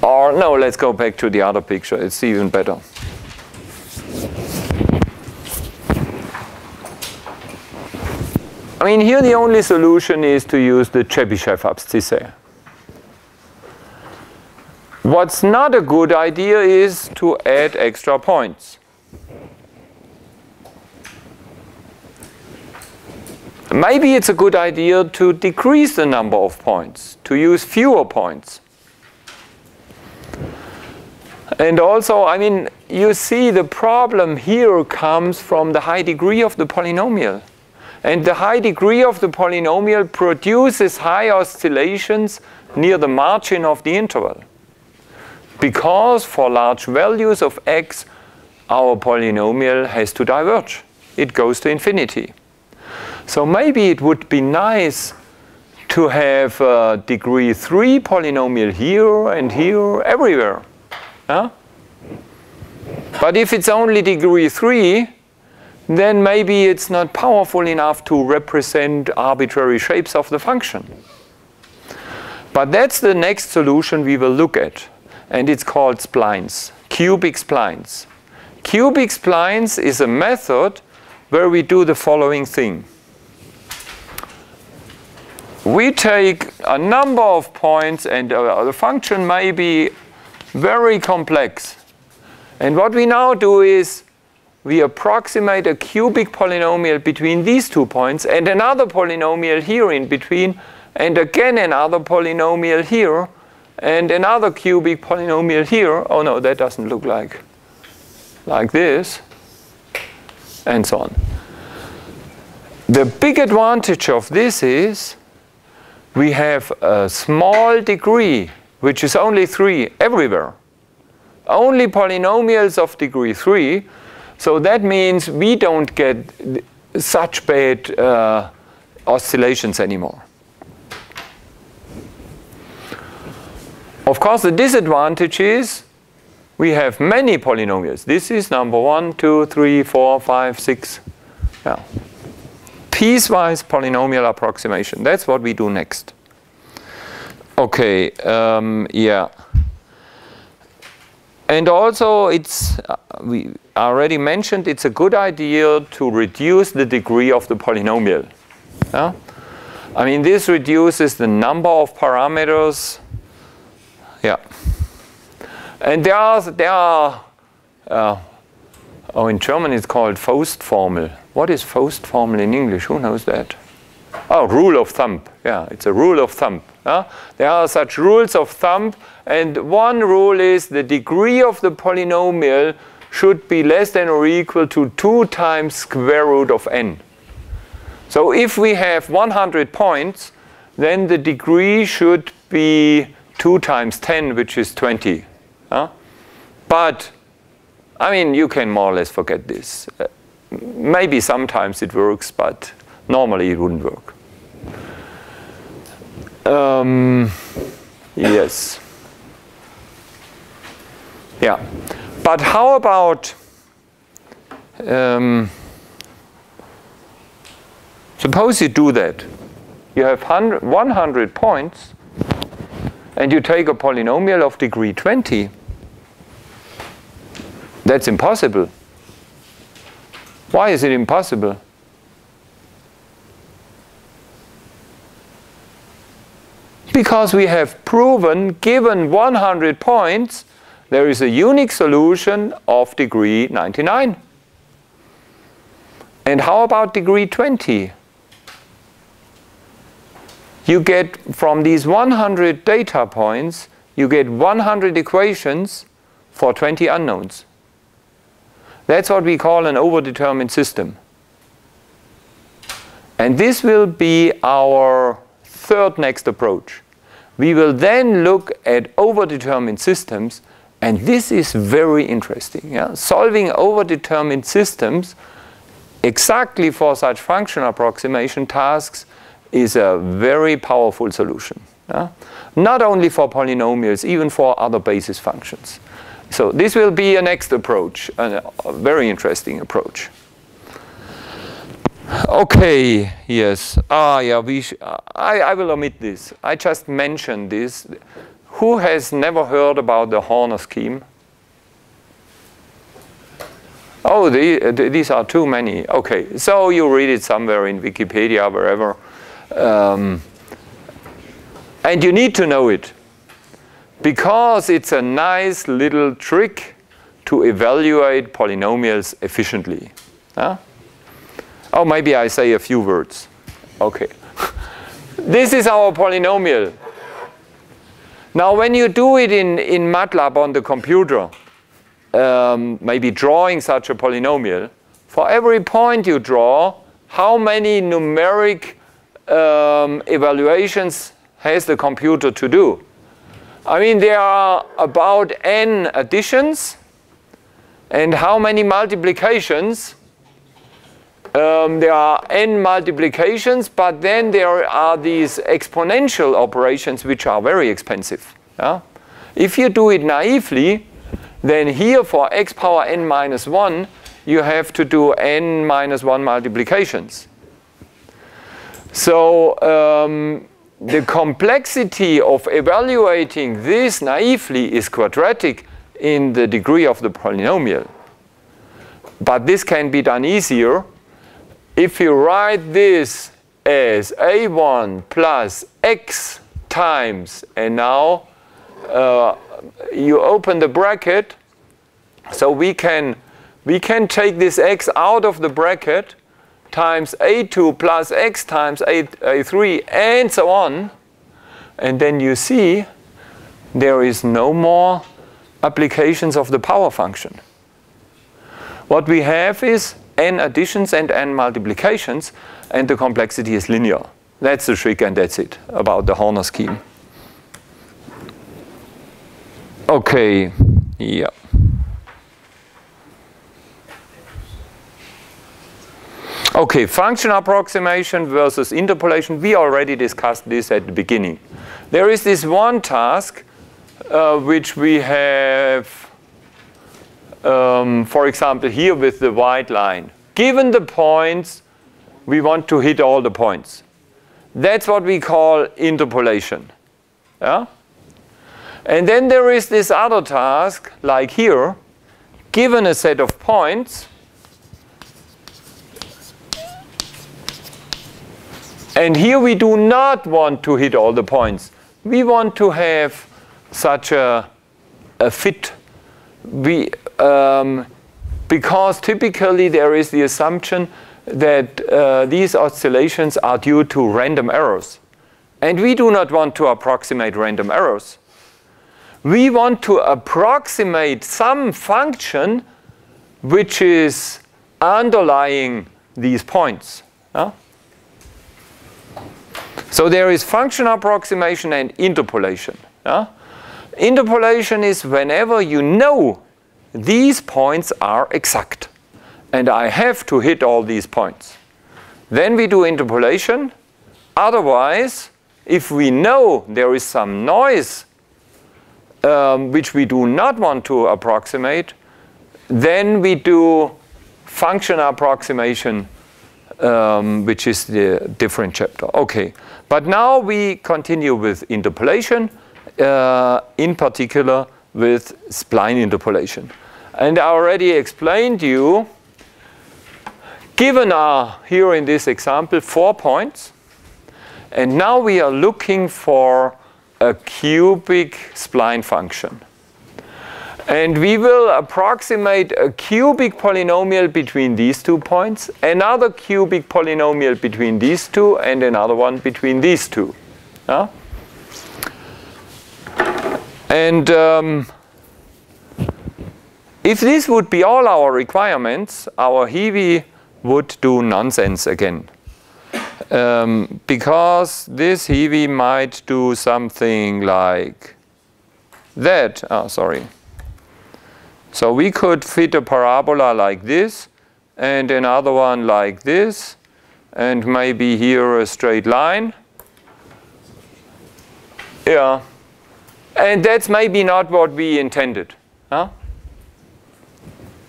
Or no, let's go back to the other picture. It's even better. I mean, here the only solution is to use the Chebyshev-Abscissa. What's not a good idea is to add extra points. Maybe it's a good idea to decrease the number of points, to use fewer points. And also, I mean, you see the problem here comes from the high degree of the polynomial. And the high degree of the polynomial produces high oscillations near the margin of the interval. Because for large values of x, our polynomial has to diverge. It goes to infinity. So maybe it would be nice to have a degree 3 polynomial here and here, everywhere. Huh? But if it's only degree 3, then maybe it's not powerful enough to represent arbitrary shapes of the function. But that's the next solution we will look at. And it's called splines, cubic splines. Cubic splines is a method where we do the following thing. We take a number of points, and the function may be very complex. And what we now do is we approximate a cubic polynomial between these 2 points and another polynomial here in between, and again another polynomial here, and another cubic polynomial here. Oh no, that doesn't look like this, and so on. The big advantage of this is we have a small degree, which is only 3 everywhere. Only polynomials of degree 3. So that means we don't get such bad oscillations anymore. Of course, the disadvantage is we have many polynomials. This is number 1, 2, 3, 4, 5, 6. Yeah. Piecewise polynomial approximation. That's what we do next. Okay, yeah. And also, we already mentioned, it's a good idea to reduce the degree of the polynomial. Yeah? I mean, this reduces the number of parameters. Yeah. And there are in German it's called Faustformel. What is Faustformel in English? Who knows that? Oh, rule of thumb. Yeah, it's a rule of thumb. There are such rules of thumb, and one rule is the degree of the polynomial should be less than or equal to 2 times square root of n. So if we have 100 points, then the degree should be 2 times 10, which is 20. But, I mean, you can more or less forget this. Maybe sometimes it works, but normally it wouldn't work. Yes. Yeah. But how about, suppose you do that. You have 100 points, and you take a polynomial of degree 20. That's impossible. Why is it impossible? Because we have proven, given 100 points, there is a unique solution of degree 99. And how about degree 20? You get, from these 100 data points, you get 100 equations for 20 unknowns. That's what we call an overdetermined system. And this will be our third next approach. We will then look at overdetermined systems, and this is very interesting. Yeah? Solving overdetermined systems exactly for such function approximation tasks is a very powerful solution. Yeah? Not only for polynomials, even for other basis functions. So this will be a next approach, a very interesting approach. Okay, yes. Yeah, I will omit this. I just mentioned this. Who has never heard about the Horner scheme? Oh, these are too many. Okay, so you read it somewhere in Wikipedia, wherever. And you need to know it, because it's a nice little trick to evaluate polynomials efficiently. Oh, maybe I say a few words. Okay. This is our polynomial. Now, when you do it in MATLAB on the computer, maybe drawing such a polynomial, for every point you draw, how many numeric evaluations has the computer to do? I mean, there are about n additions, and how many multiplications? There are n multiplications, but then there are these exponential operations which are very expensive. Yeah? If you do it naively, then here for x power n minus 1, you have to do n minus 1 multiplications. So the complexity of evaluating this naively is quadratic in the degree of the polynomial. But this can be done easier if you write this as a1 plus x times, and now you open the bracket, so we can take this x out of the bracket, times a2 plus x times a3, and so on. And then you see there is no more applications of the power function. What we have is n additions and n multiplications, and the complexity is linear. That's the trick, and that's it about the Horner scheme. Okay, yeah. Okay, function approximation versus interpolation. We already discussed this at the beginning. There is this one task which we have, for example, here with the white line. Given the points, we want to hit all the points. That's what we call interpolation. Yeah? And then there is this other task, like here, given a set of points, and here we do not want to hit all the points. We want to have such a fit. Because typically there is the assumption that these oscillations are due to random errors. And we do not want to approximate random errors. We want to approximate some function which is underlying these points. So there is function approximation and interpolation. Interpolation is whenever you know these points are exact and I have to hit all these points. Then we do interpolation. Otherwise, if we know there is some noise which we do not want to approximate, then we do function approximation, which is the different chapter. Okay, but now we continue with interpolation, in particular with spline interpolation. And I already explained to you, given here in this example 4 points, and now we are looking for a cubic spline function. And we will approximate a cubic polynomial between these 2 points, another cubic polynomial between these 2, and another one between these 2. And if this would be all our requirements, our Hiwi would do nonsense again. Because this Hiwi might do something like that. So we could fit a parabola like this, and another one like this, and maybe here a straight line. Yeah. And that's maybe not what we intended.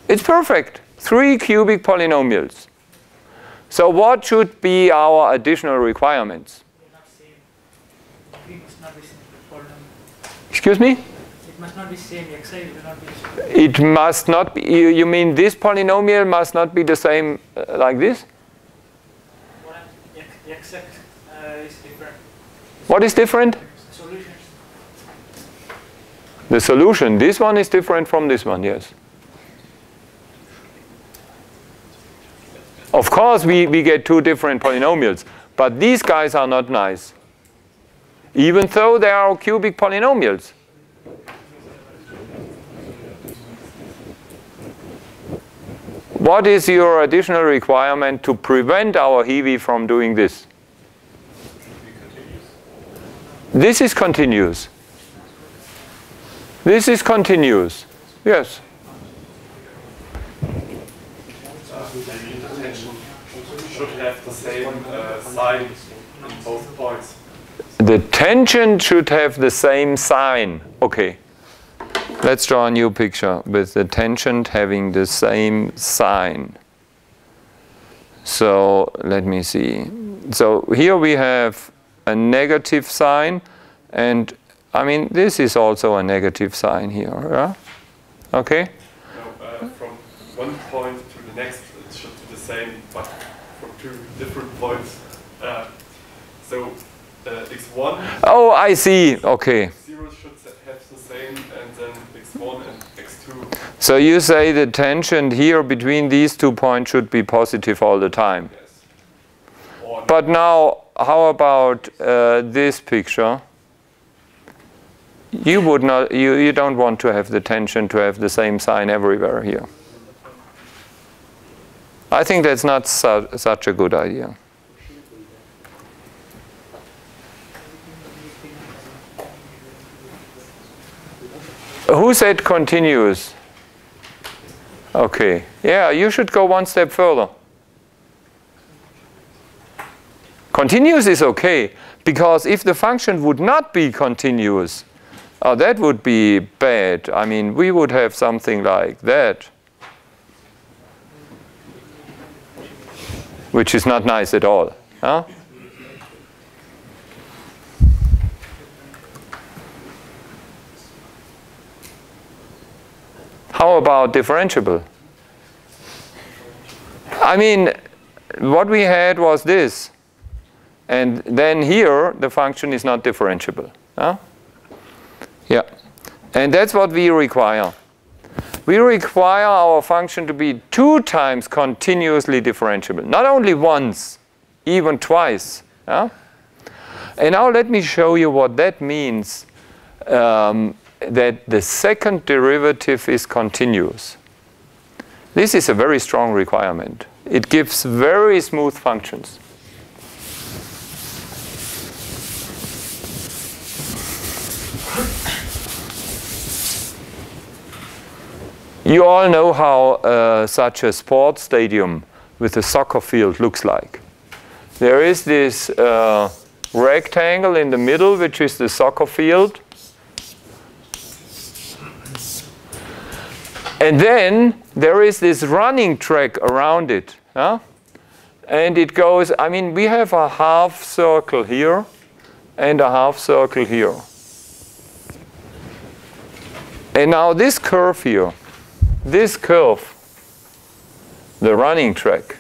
It's perfect. 3 cubic polynomials. So what should be our additional requirements? Excuse me? It must not be same. Xi will not be same. It must not be. You mean this polynomial must not be the same like this? X is different. What is different? Solution. The solution. This one is different from this one, yes. Of course, we get 2 different polynomials, but these guys are not nice, even though they are cubic polynomials. What is your additional requirement to prevent our Hiwi from doing this? This is continuous. This is continuous. Yes. Should have the same sign in both points. The tangent should have the same sign. Okay. Let's draw a new picture with the tangent having the same sign. So let me see. So here we have a negative sign, and I mean this is also a negative sign here. Yeah? Okay? No, from one point to the next it should be the same, but from 2 different points. So x1. Oh, I see. Okay. 0 should have the same, and then x1 and x2. So you say the tangent here between these 2 points should be positive all the time. Yes. Or But now, how about this picture? You would not. You don't want to have the tangent to have the same sign everywhere here. I think that's not such a good idea. Who said continuous? Okay. Yeah, you should go one step further. Continuous is okay, because if the function would not be continuous, that would be bad. I mean, we would have something like that, which is not nice at all. Huh? How about differentiable? I mean, what we had was this. And then here, the function is not differentiable. Huh? Yeah. And that's what we require. We require our function to be 2 times continuously differentiable. Not only once, even twice. Yeah? And now let me show you what that means, that the second derivative is continuous. This is a very strong requirement. It gives very smooth functions. You all know how such a sports stadium with a soccer field looks like. There is this rectangle in the middle, which is the soccer field. And then there is this running track around it. Huh? And it goes, I mean, we have a half circle here and a half circle here. And now this curve here, this curve, the running track,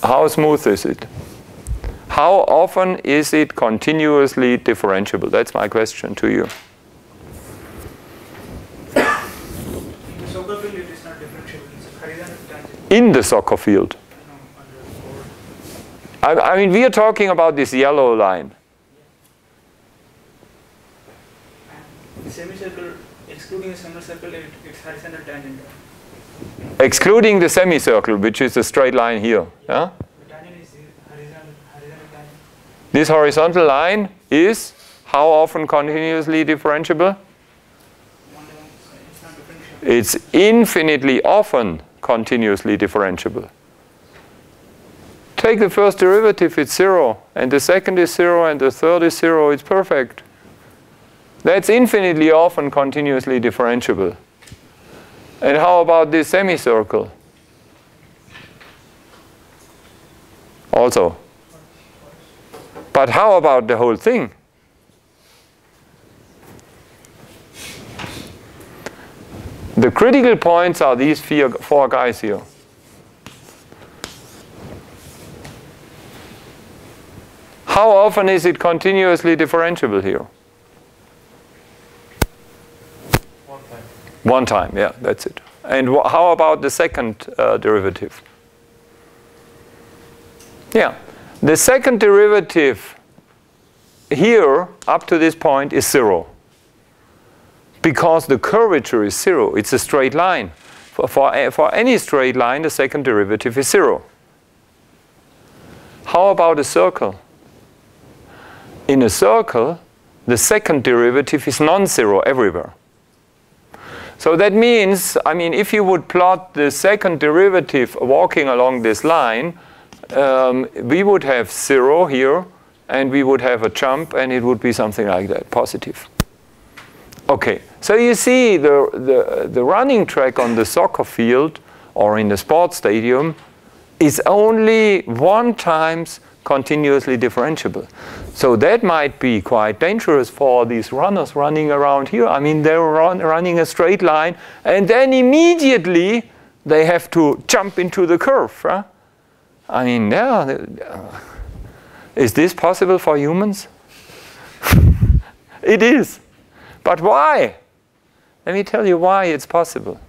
how smooth is it? How often is it continuously differentiable? That's my question to you. In the soccer field, it is not differentiable. It's a horizontal tangent. In the soccer field. No, on the board. I mean, we are talking about this yellow line. And the semicircle, excluding the semicircle, it's horizontal tangent. Excluding the semicircle, which is a straight line here. Yeah? The tangent is horizontal tangent. This horizontal line is how often continuously differentiable? It's not differentiable. It's infinitely often continuously differentiable. Take the first derivative, it's 0, and the second is 0, and the third is 0, it's perfect. That's infinitely often continuously differentiable. And how about this semicircle? Also. But how about the whole thing? The critical points are these four guys here. How often is it continuously differentiable here? One time, yeah, that's it. And how about the second derivative? Yeah, the second derivative here up to this point is 0. Because the curvature is 0. It's a straight line. For any straight line, the second derivative is 0. How about a circle? In a circle, the second derivative is non-zero everywhere. So that means, I mean, if you would plot the second derivative walking along this line, we would have 0 here, and we would have a jump, and it would be something like that, positive. Okay, so you see the running track on the soccer field or in the sports stadium is only 1 times continuously differentiable. So that might be quite dangerous for these runners running around here. I mean, they're running a straight line, and then immediately they have to jump into the curve. Huh? I mean, yeah, is this possible for humans? It is. But why? Let me tell you why it's possible.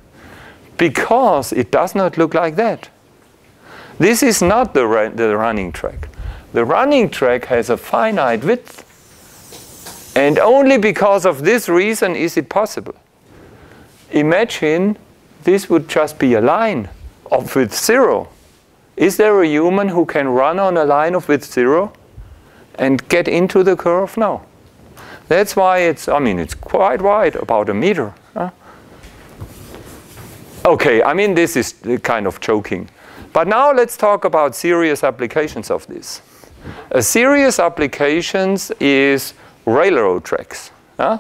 Because it does not look like that. This is not the running track. The running track has a finite width. And only because of this reason is it possible. Imagine this would just be a line of width 0. Is there a human who can run on a line of width 0 and get into the curve? No. That's why it's quite wide, about a meter. Huh? Okay, I mean, this is kind of joking. But now let's talk about serious applications of this. A serious applications is railroad tracks. Huh?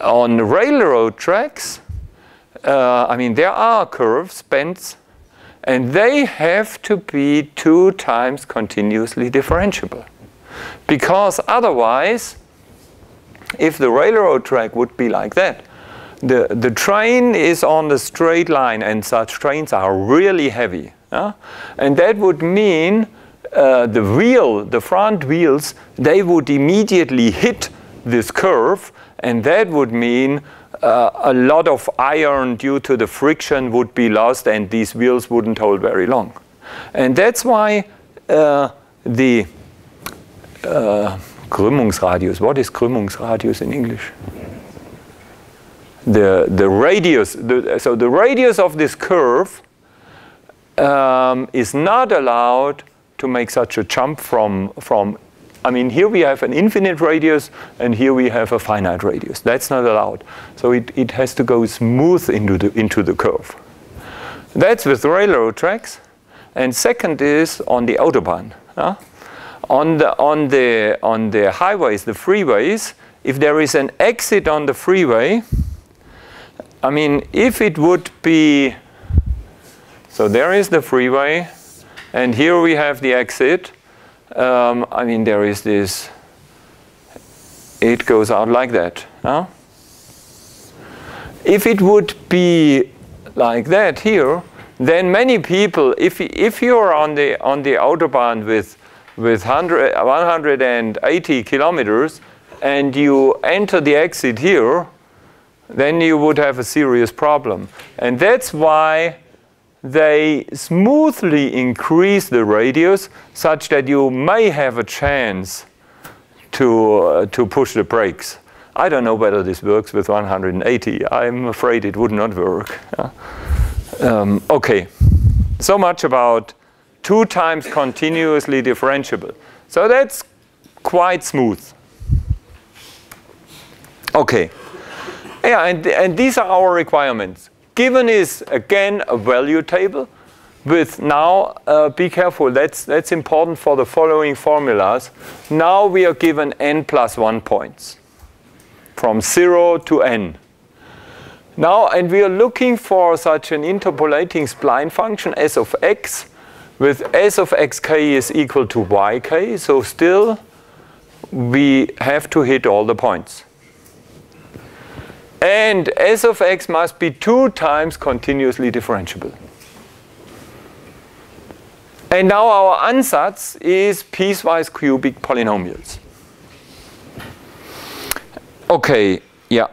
On railroad tracks, I mean, there are curves, bends, and they have to be 2 times continuously differentiable. Because otherwise, if the railroad track would be like that, the train is on the straight line, and such trains are really heavy. And that would mean the front wheels, they would immediately hit this curve, and that would mean a lot of iron due to the friction would be lost and these wheels wouldn't hold very long. And that's why the Krümmungsradius, what is Krümmungsradius in English? The radius, so the radius of this curve is not allowed to make such a jump from, I mean, here we have an infinite radius and here we have a finite radius. That's not allowed. So it has to go smooth into the curve. That's with railroad tracks. And second is on the Autobahn. On the highways, the freeways, if there is an exit on the freeway, I mean, if it would be, so there is the freeway, and here we have the exit. I mean, there is this, it goes out like that. If it would be like that here, then many people, if you're on the Autobahn with 180 kilometers and you enter the exit here, then you would have a serious problem. And that's why they smoothly increase the radius such that you may have a chance to push the brakes. I don't know whether this works with 180. I'm afraid it would not work. Okay, so much about 2 times continuously differentiable. So that's quite smooth. Okay, yeah, and these are our requirements. Given is, again, a value table with now, be careful, that's important for the following formulas. Now we are given n plus 1 points from 0 to n. Now, and we are looking for such an interpolating spline function s of x with s of xk is equal to yk. So still, we have to hit all the points. And s of x must be 2 times continuously differentiable. And now our ansatz is piecewise cubic polynomials. Okay, yeah.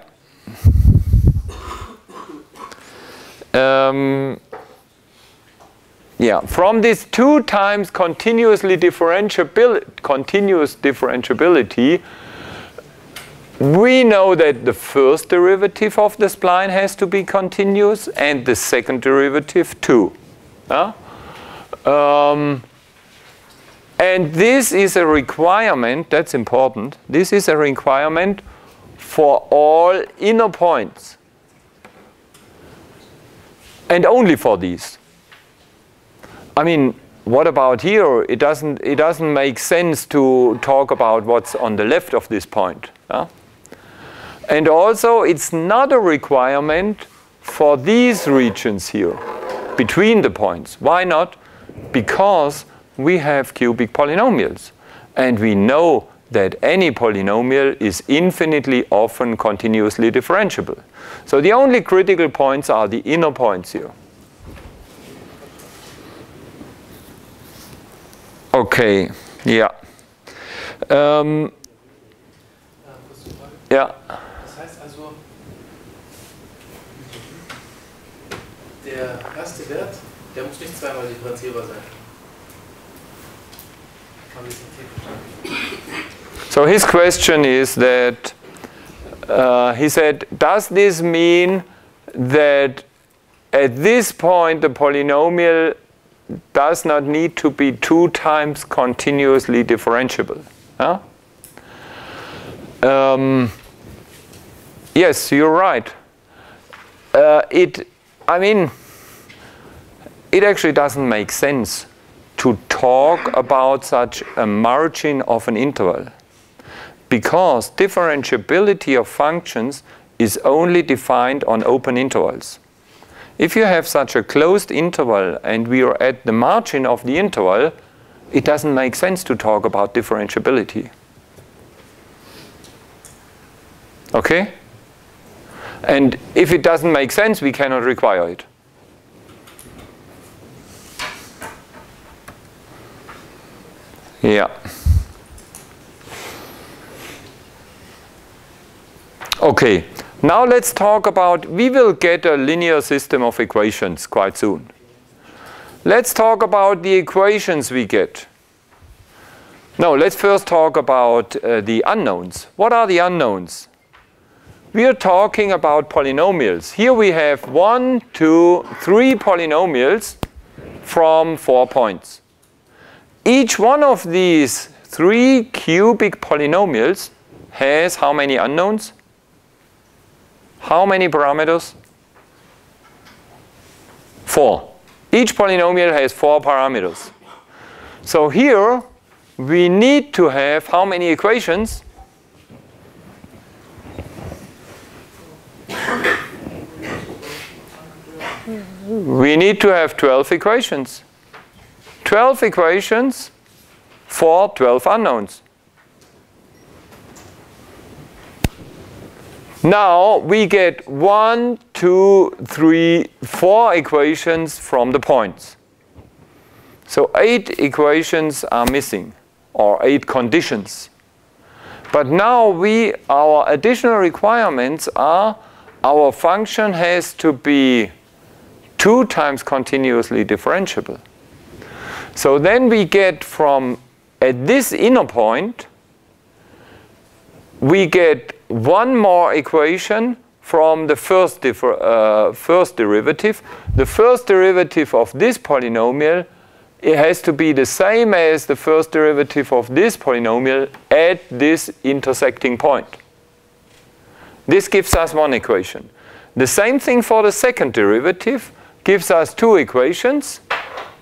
Yeah, from this 2 times continuous differentiability, we know that the first derivative of the spline has to be continuous and the second derivative too. And this is a requirement, that's important, this is a requirement for all inner points. And only for these. I mean, what about here? It doesn't make sense to talk about what's on the left of this point. And also, it's not a requirement for these regions here, between the points. Why not? Because we have cubic polynomials. And we know that any polynomial is infinitely often continuously differentiable. So the only critical points are the inner points here. Okay, yeah. Ja. Das heißt also, der erste Wert, der muss nicht zweimal differenzierbar sein. So his question is that, he said, does this mean that at this point the polynomial does not need to be 2 times continuously differentiable? Huh? Yes, you're right. I mean, it actually doesn't make sense to talk about such a margin of an interval, because differentiability of functions is only defined on open intervals. If you have such a closed interval and we are at the margin of the interval, it doesn't make sense to talk about differentiability. Okay? And if it doesn't make sense, we cannot require it. Yeah. Okay. Now let's talk about, we will get a linear system of equations quite soon. Let's talk about the equations we get. No, let's first talk about the unknowns. What are the unknowns? We are talking about polynomials. Here we have 1, 2, 3 polynomials from 4 points. Each one of these 3 cubic polynomials has how many unknowns? How many parameters? 4. Each polynomial has 4 parameters. So here we need to have how many equations? We need to have 12 equations. 12 equations for 12 unknowns. Now we get 1, 2, 3, 4 equations from the points. So 8 equations are missing, or 8 conditions. But now our additional requirements are our function has to be 2 times continuously differentiable. So then we get from, at this inner point, we get one more equation from the first derivative. The first derivative of this polynomial, it has to be the same as the first derivative of this polynomial at this intersecting point. This gives us one equation. The same thing for the second derivative gives us 2 equations.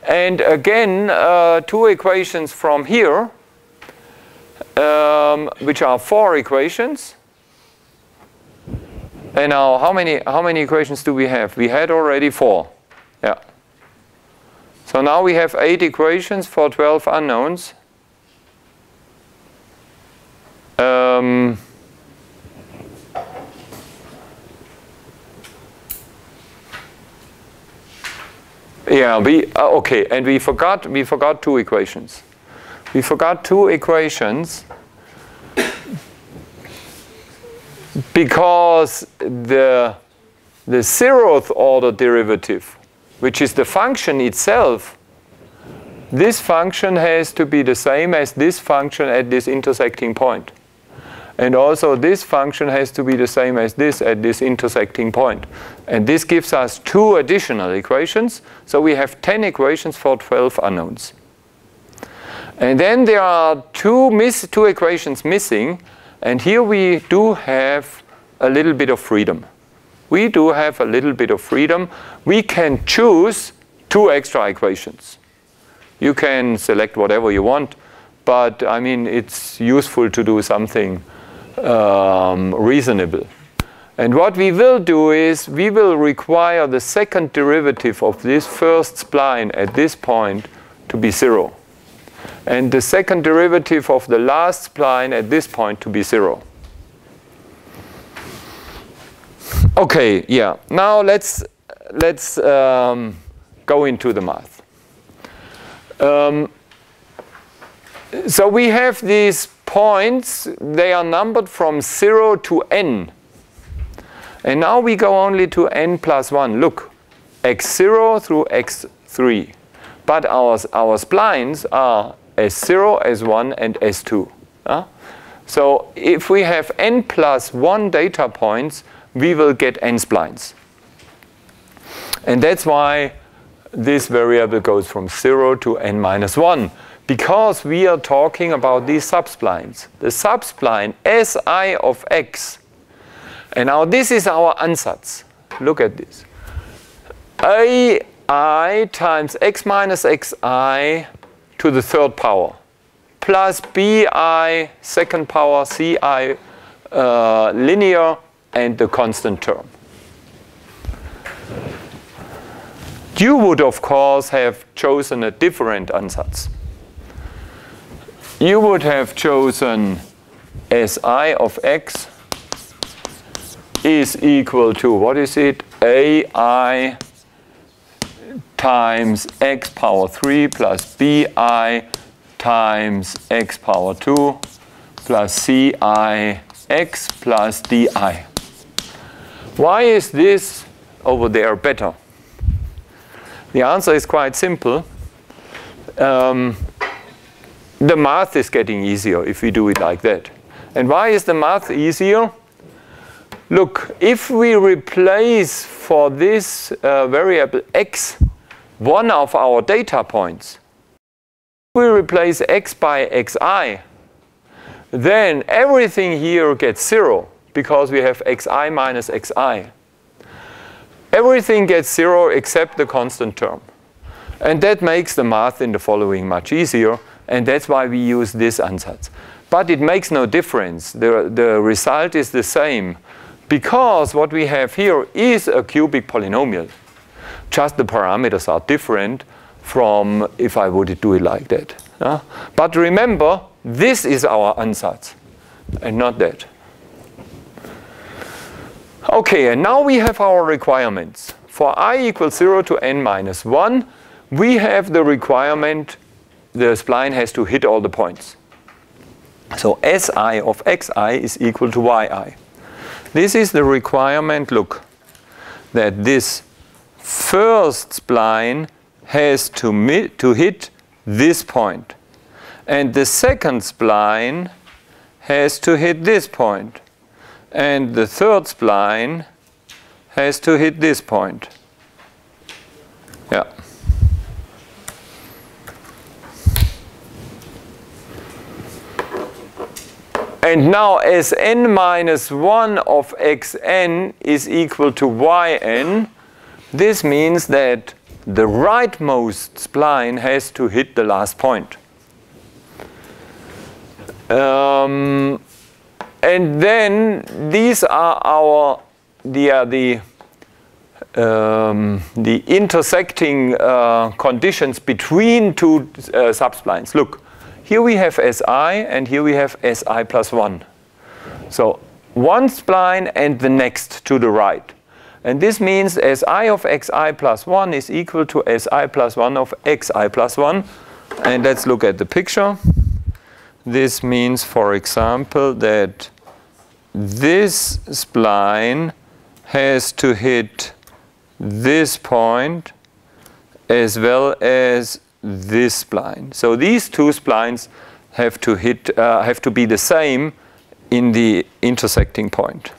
And again, 2 equations from here, which are 4 equations. And now, how many equations do we have? We had already 4. Yeah. So now we have 8 equations for 12 unknowns. Yeah, okay, and we forgot 2 equations. We forgot 2 equations because the 0th order derivative, which is the function itself, this function has to be the same as this function at this intersecting point. And also this function has to be the same as this at this intersecting point. And this gives us 2 additional equations. So we have 10 equations for 12 unknowns. And then there are 2 equations missing. And here we do have a little bit of freedom. We do have a little bit of freedom. We can choose 2 extra equations. You can select whatever you want. But I mean, it's useful to do something reasonable. And what we will do is we will require the second derivative of this first spline at this point to be 0. And the second derivative of the last spline at this point to be 0. Okay, yeah. Now let's go into the math. So we have these points, they are numbered from 0 to n. And now we go only to n plus 1. Look, x0 through x3. But our splines are S0, S1, and S2. So if we have n plus 1 data points, we will get n splines. And that's why this variable goes from 0 to n minus 1. Because we are talking about these subsplines. The subspline Si of x. And now this is our ansatz. Look at this. Ai times x minus xi to the 3rd power. Plus bi second power ci linear and the constant term. You would, of course, have chosen a different ansatz. You would have chosen Si of x is equal to, what is it? Ai times x power 3 plus bi times x power 2 plus ci x plus di. Why is this over there better? The answer is quite simple. The math is getting easier if we do it like that. And why is the math easier? Look, if we replace for this variable x one of our data points, if we replace x by xi, then everything here gets 0 because we have xi minus xi. Everything gets 0 except the constant term. And that makes the math in the following much easier, and that's why we use this ansatz. But it makes no difference. The result is the same because what we have here is a cubic polynomial. Just the parameters are different from if I would do it like that. But remember, this is our ansatz and not that. Okay, and now we have our requirements. For I equals 0 to n minus 1, we have the requirement the spline has to hit all the points. So Si of xi is equal to yi. This is the requirement, look, that this first spline has to hit this point. And the second spline has to hit this point. And the third spline has to hit this point. Yeah. And now as n minus 1 of xn is equal to yn, this means that the rightmost spline has to hit the last point. And then these are the intersecting conditions between two subsplines. Look, here we have Si and here we have Si plus 1. So one spline and the next to the right. And this means Si of xi plus 1 is equal to Si plus 1 of xi plus 1. And let's look at the picture. This means, for example, that this spline has to hit this point as well as this spline. So these two splines have to be the same in the intersecting point.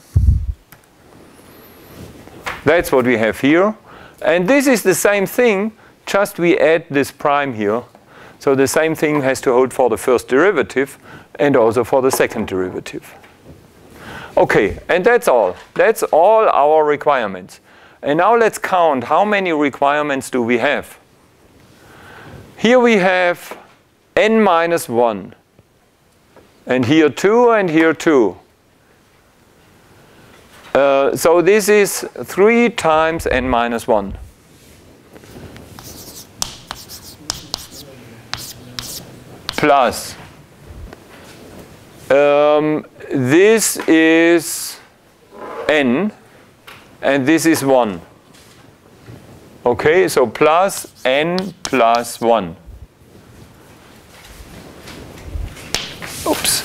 That's what we have here. And this is the same thing, just we add this prime here. So the same thing has to hold for the first derivative and also for the second derivative. Okay, and that's all. That's all our requirements. And now let's count how many requirements do we have. Here we have n minus 1. And here 2 and here 2. So this is 3 times n minus 1. Plus, this is n, and this is 1. Okay, so plus n plus 1. Oops.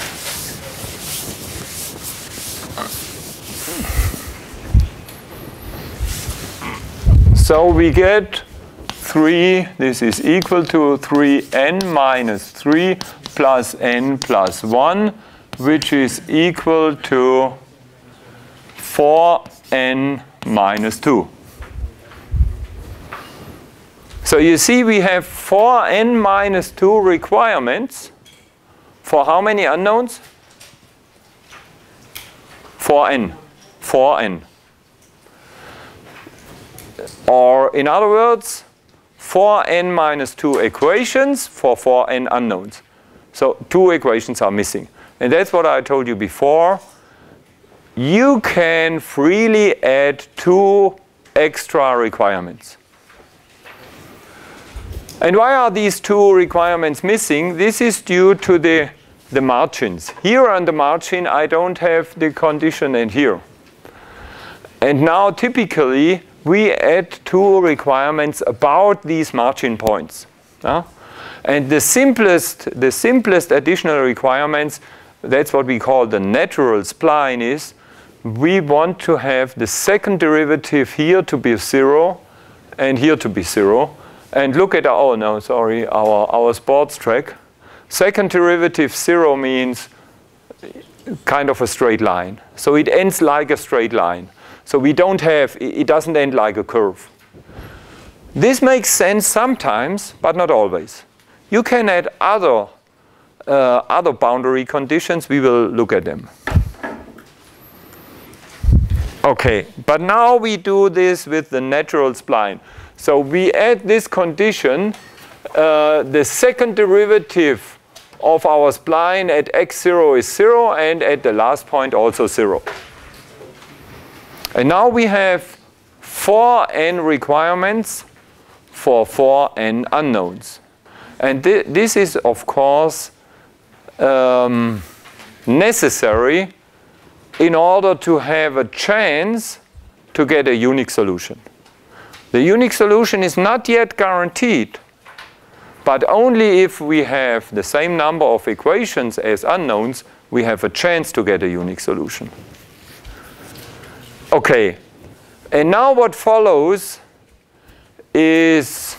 So we get 3, this is equal to 3n minus 3 plus n plus 1, which is equal to 4n minus 2. So you see we have 4n minus 2 requirements for how many unknowns? 4n. 4n. Or in other words, 4n minus 2 equations for 4n unknowns. So 2 equations are missing. And that's what I told you before. You can freely add 2 extra requirements. And why are these 2 requirements missing? This is due to the margins. Here on the margin I don't have the condition and here. And now typically we add 2 requirements about these margin points. And the simplest additional requirements, that's what we call the natural spline, is we want to have the second derivative here to be 0 and here to be 0. And look at our sports track. Second derivative 0 means kind of a straight line. So it ends like a straight line. So we don't have, it doesn't end like a curve. This makes sense sometimes, but not always. You can add other boundary conditions. We will look at them. Okay, but now we do this with the natural spline. So we add this condition, the second derivative of our spline at x0 is 0 and at the last point also 0. And now we have 4 n requirements for 4 n unknowns. And this is, of course, necessary in order to have a chance to get a unique solution. The unique solution is not yet guaranteed, but only if we have the same number of equations as unknowns, we have a chance to get a unique solution. Okay, and now what follows is,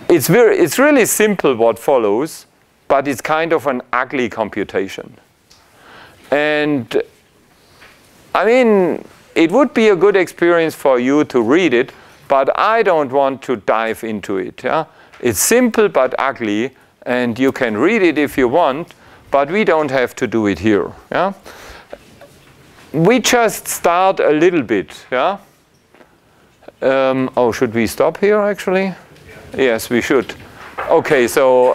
it's really simple what follows, but it's kind of an ugly computation. And I mean, it would be a good experience for you to read it, but I don't want to dive into it. Yeah? It's simple but ugly, and you can read it if you want, but we don't have to do it here. Yeah? We just start a little bit. Yeah? Oh, should we stop here actually? Yes, we should. Okay, so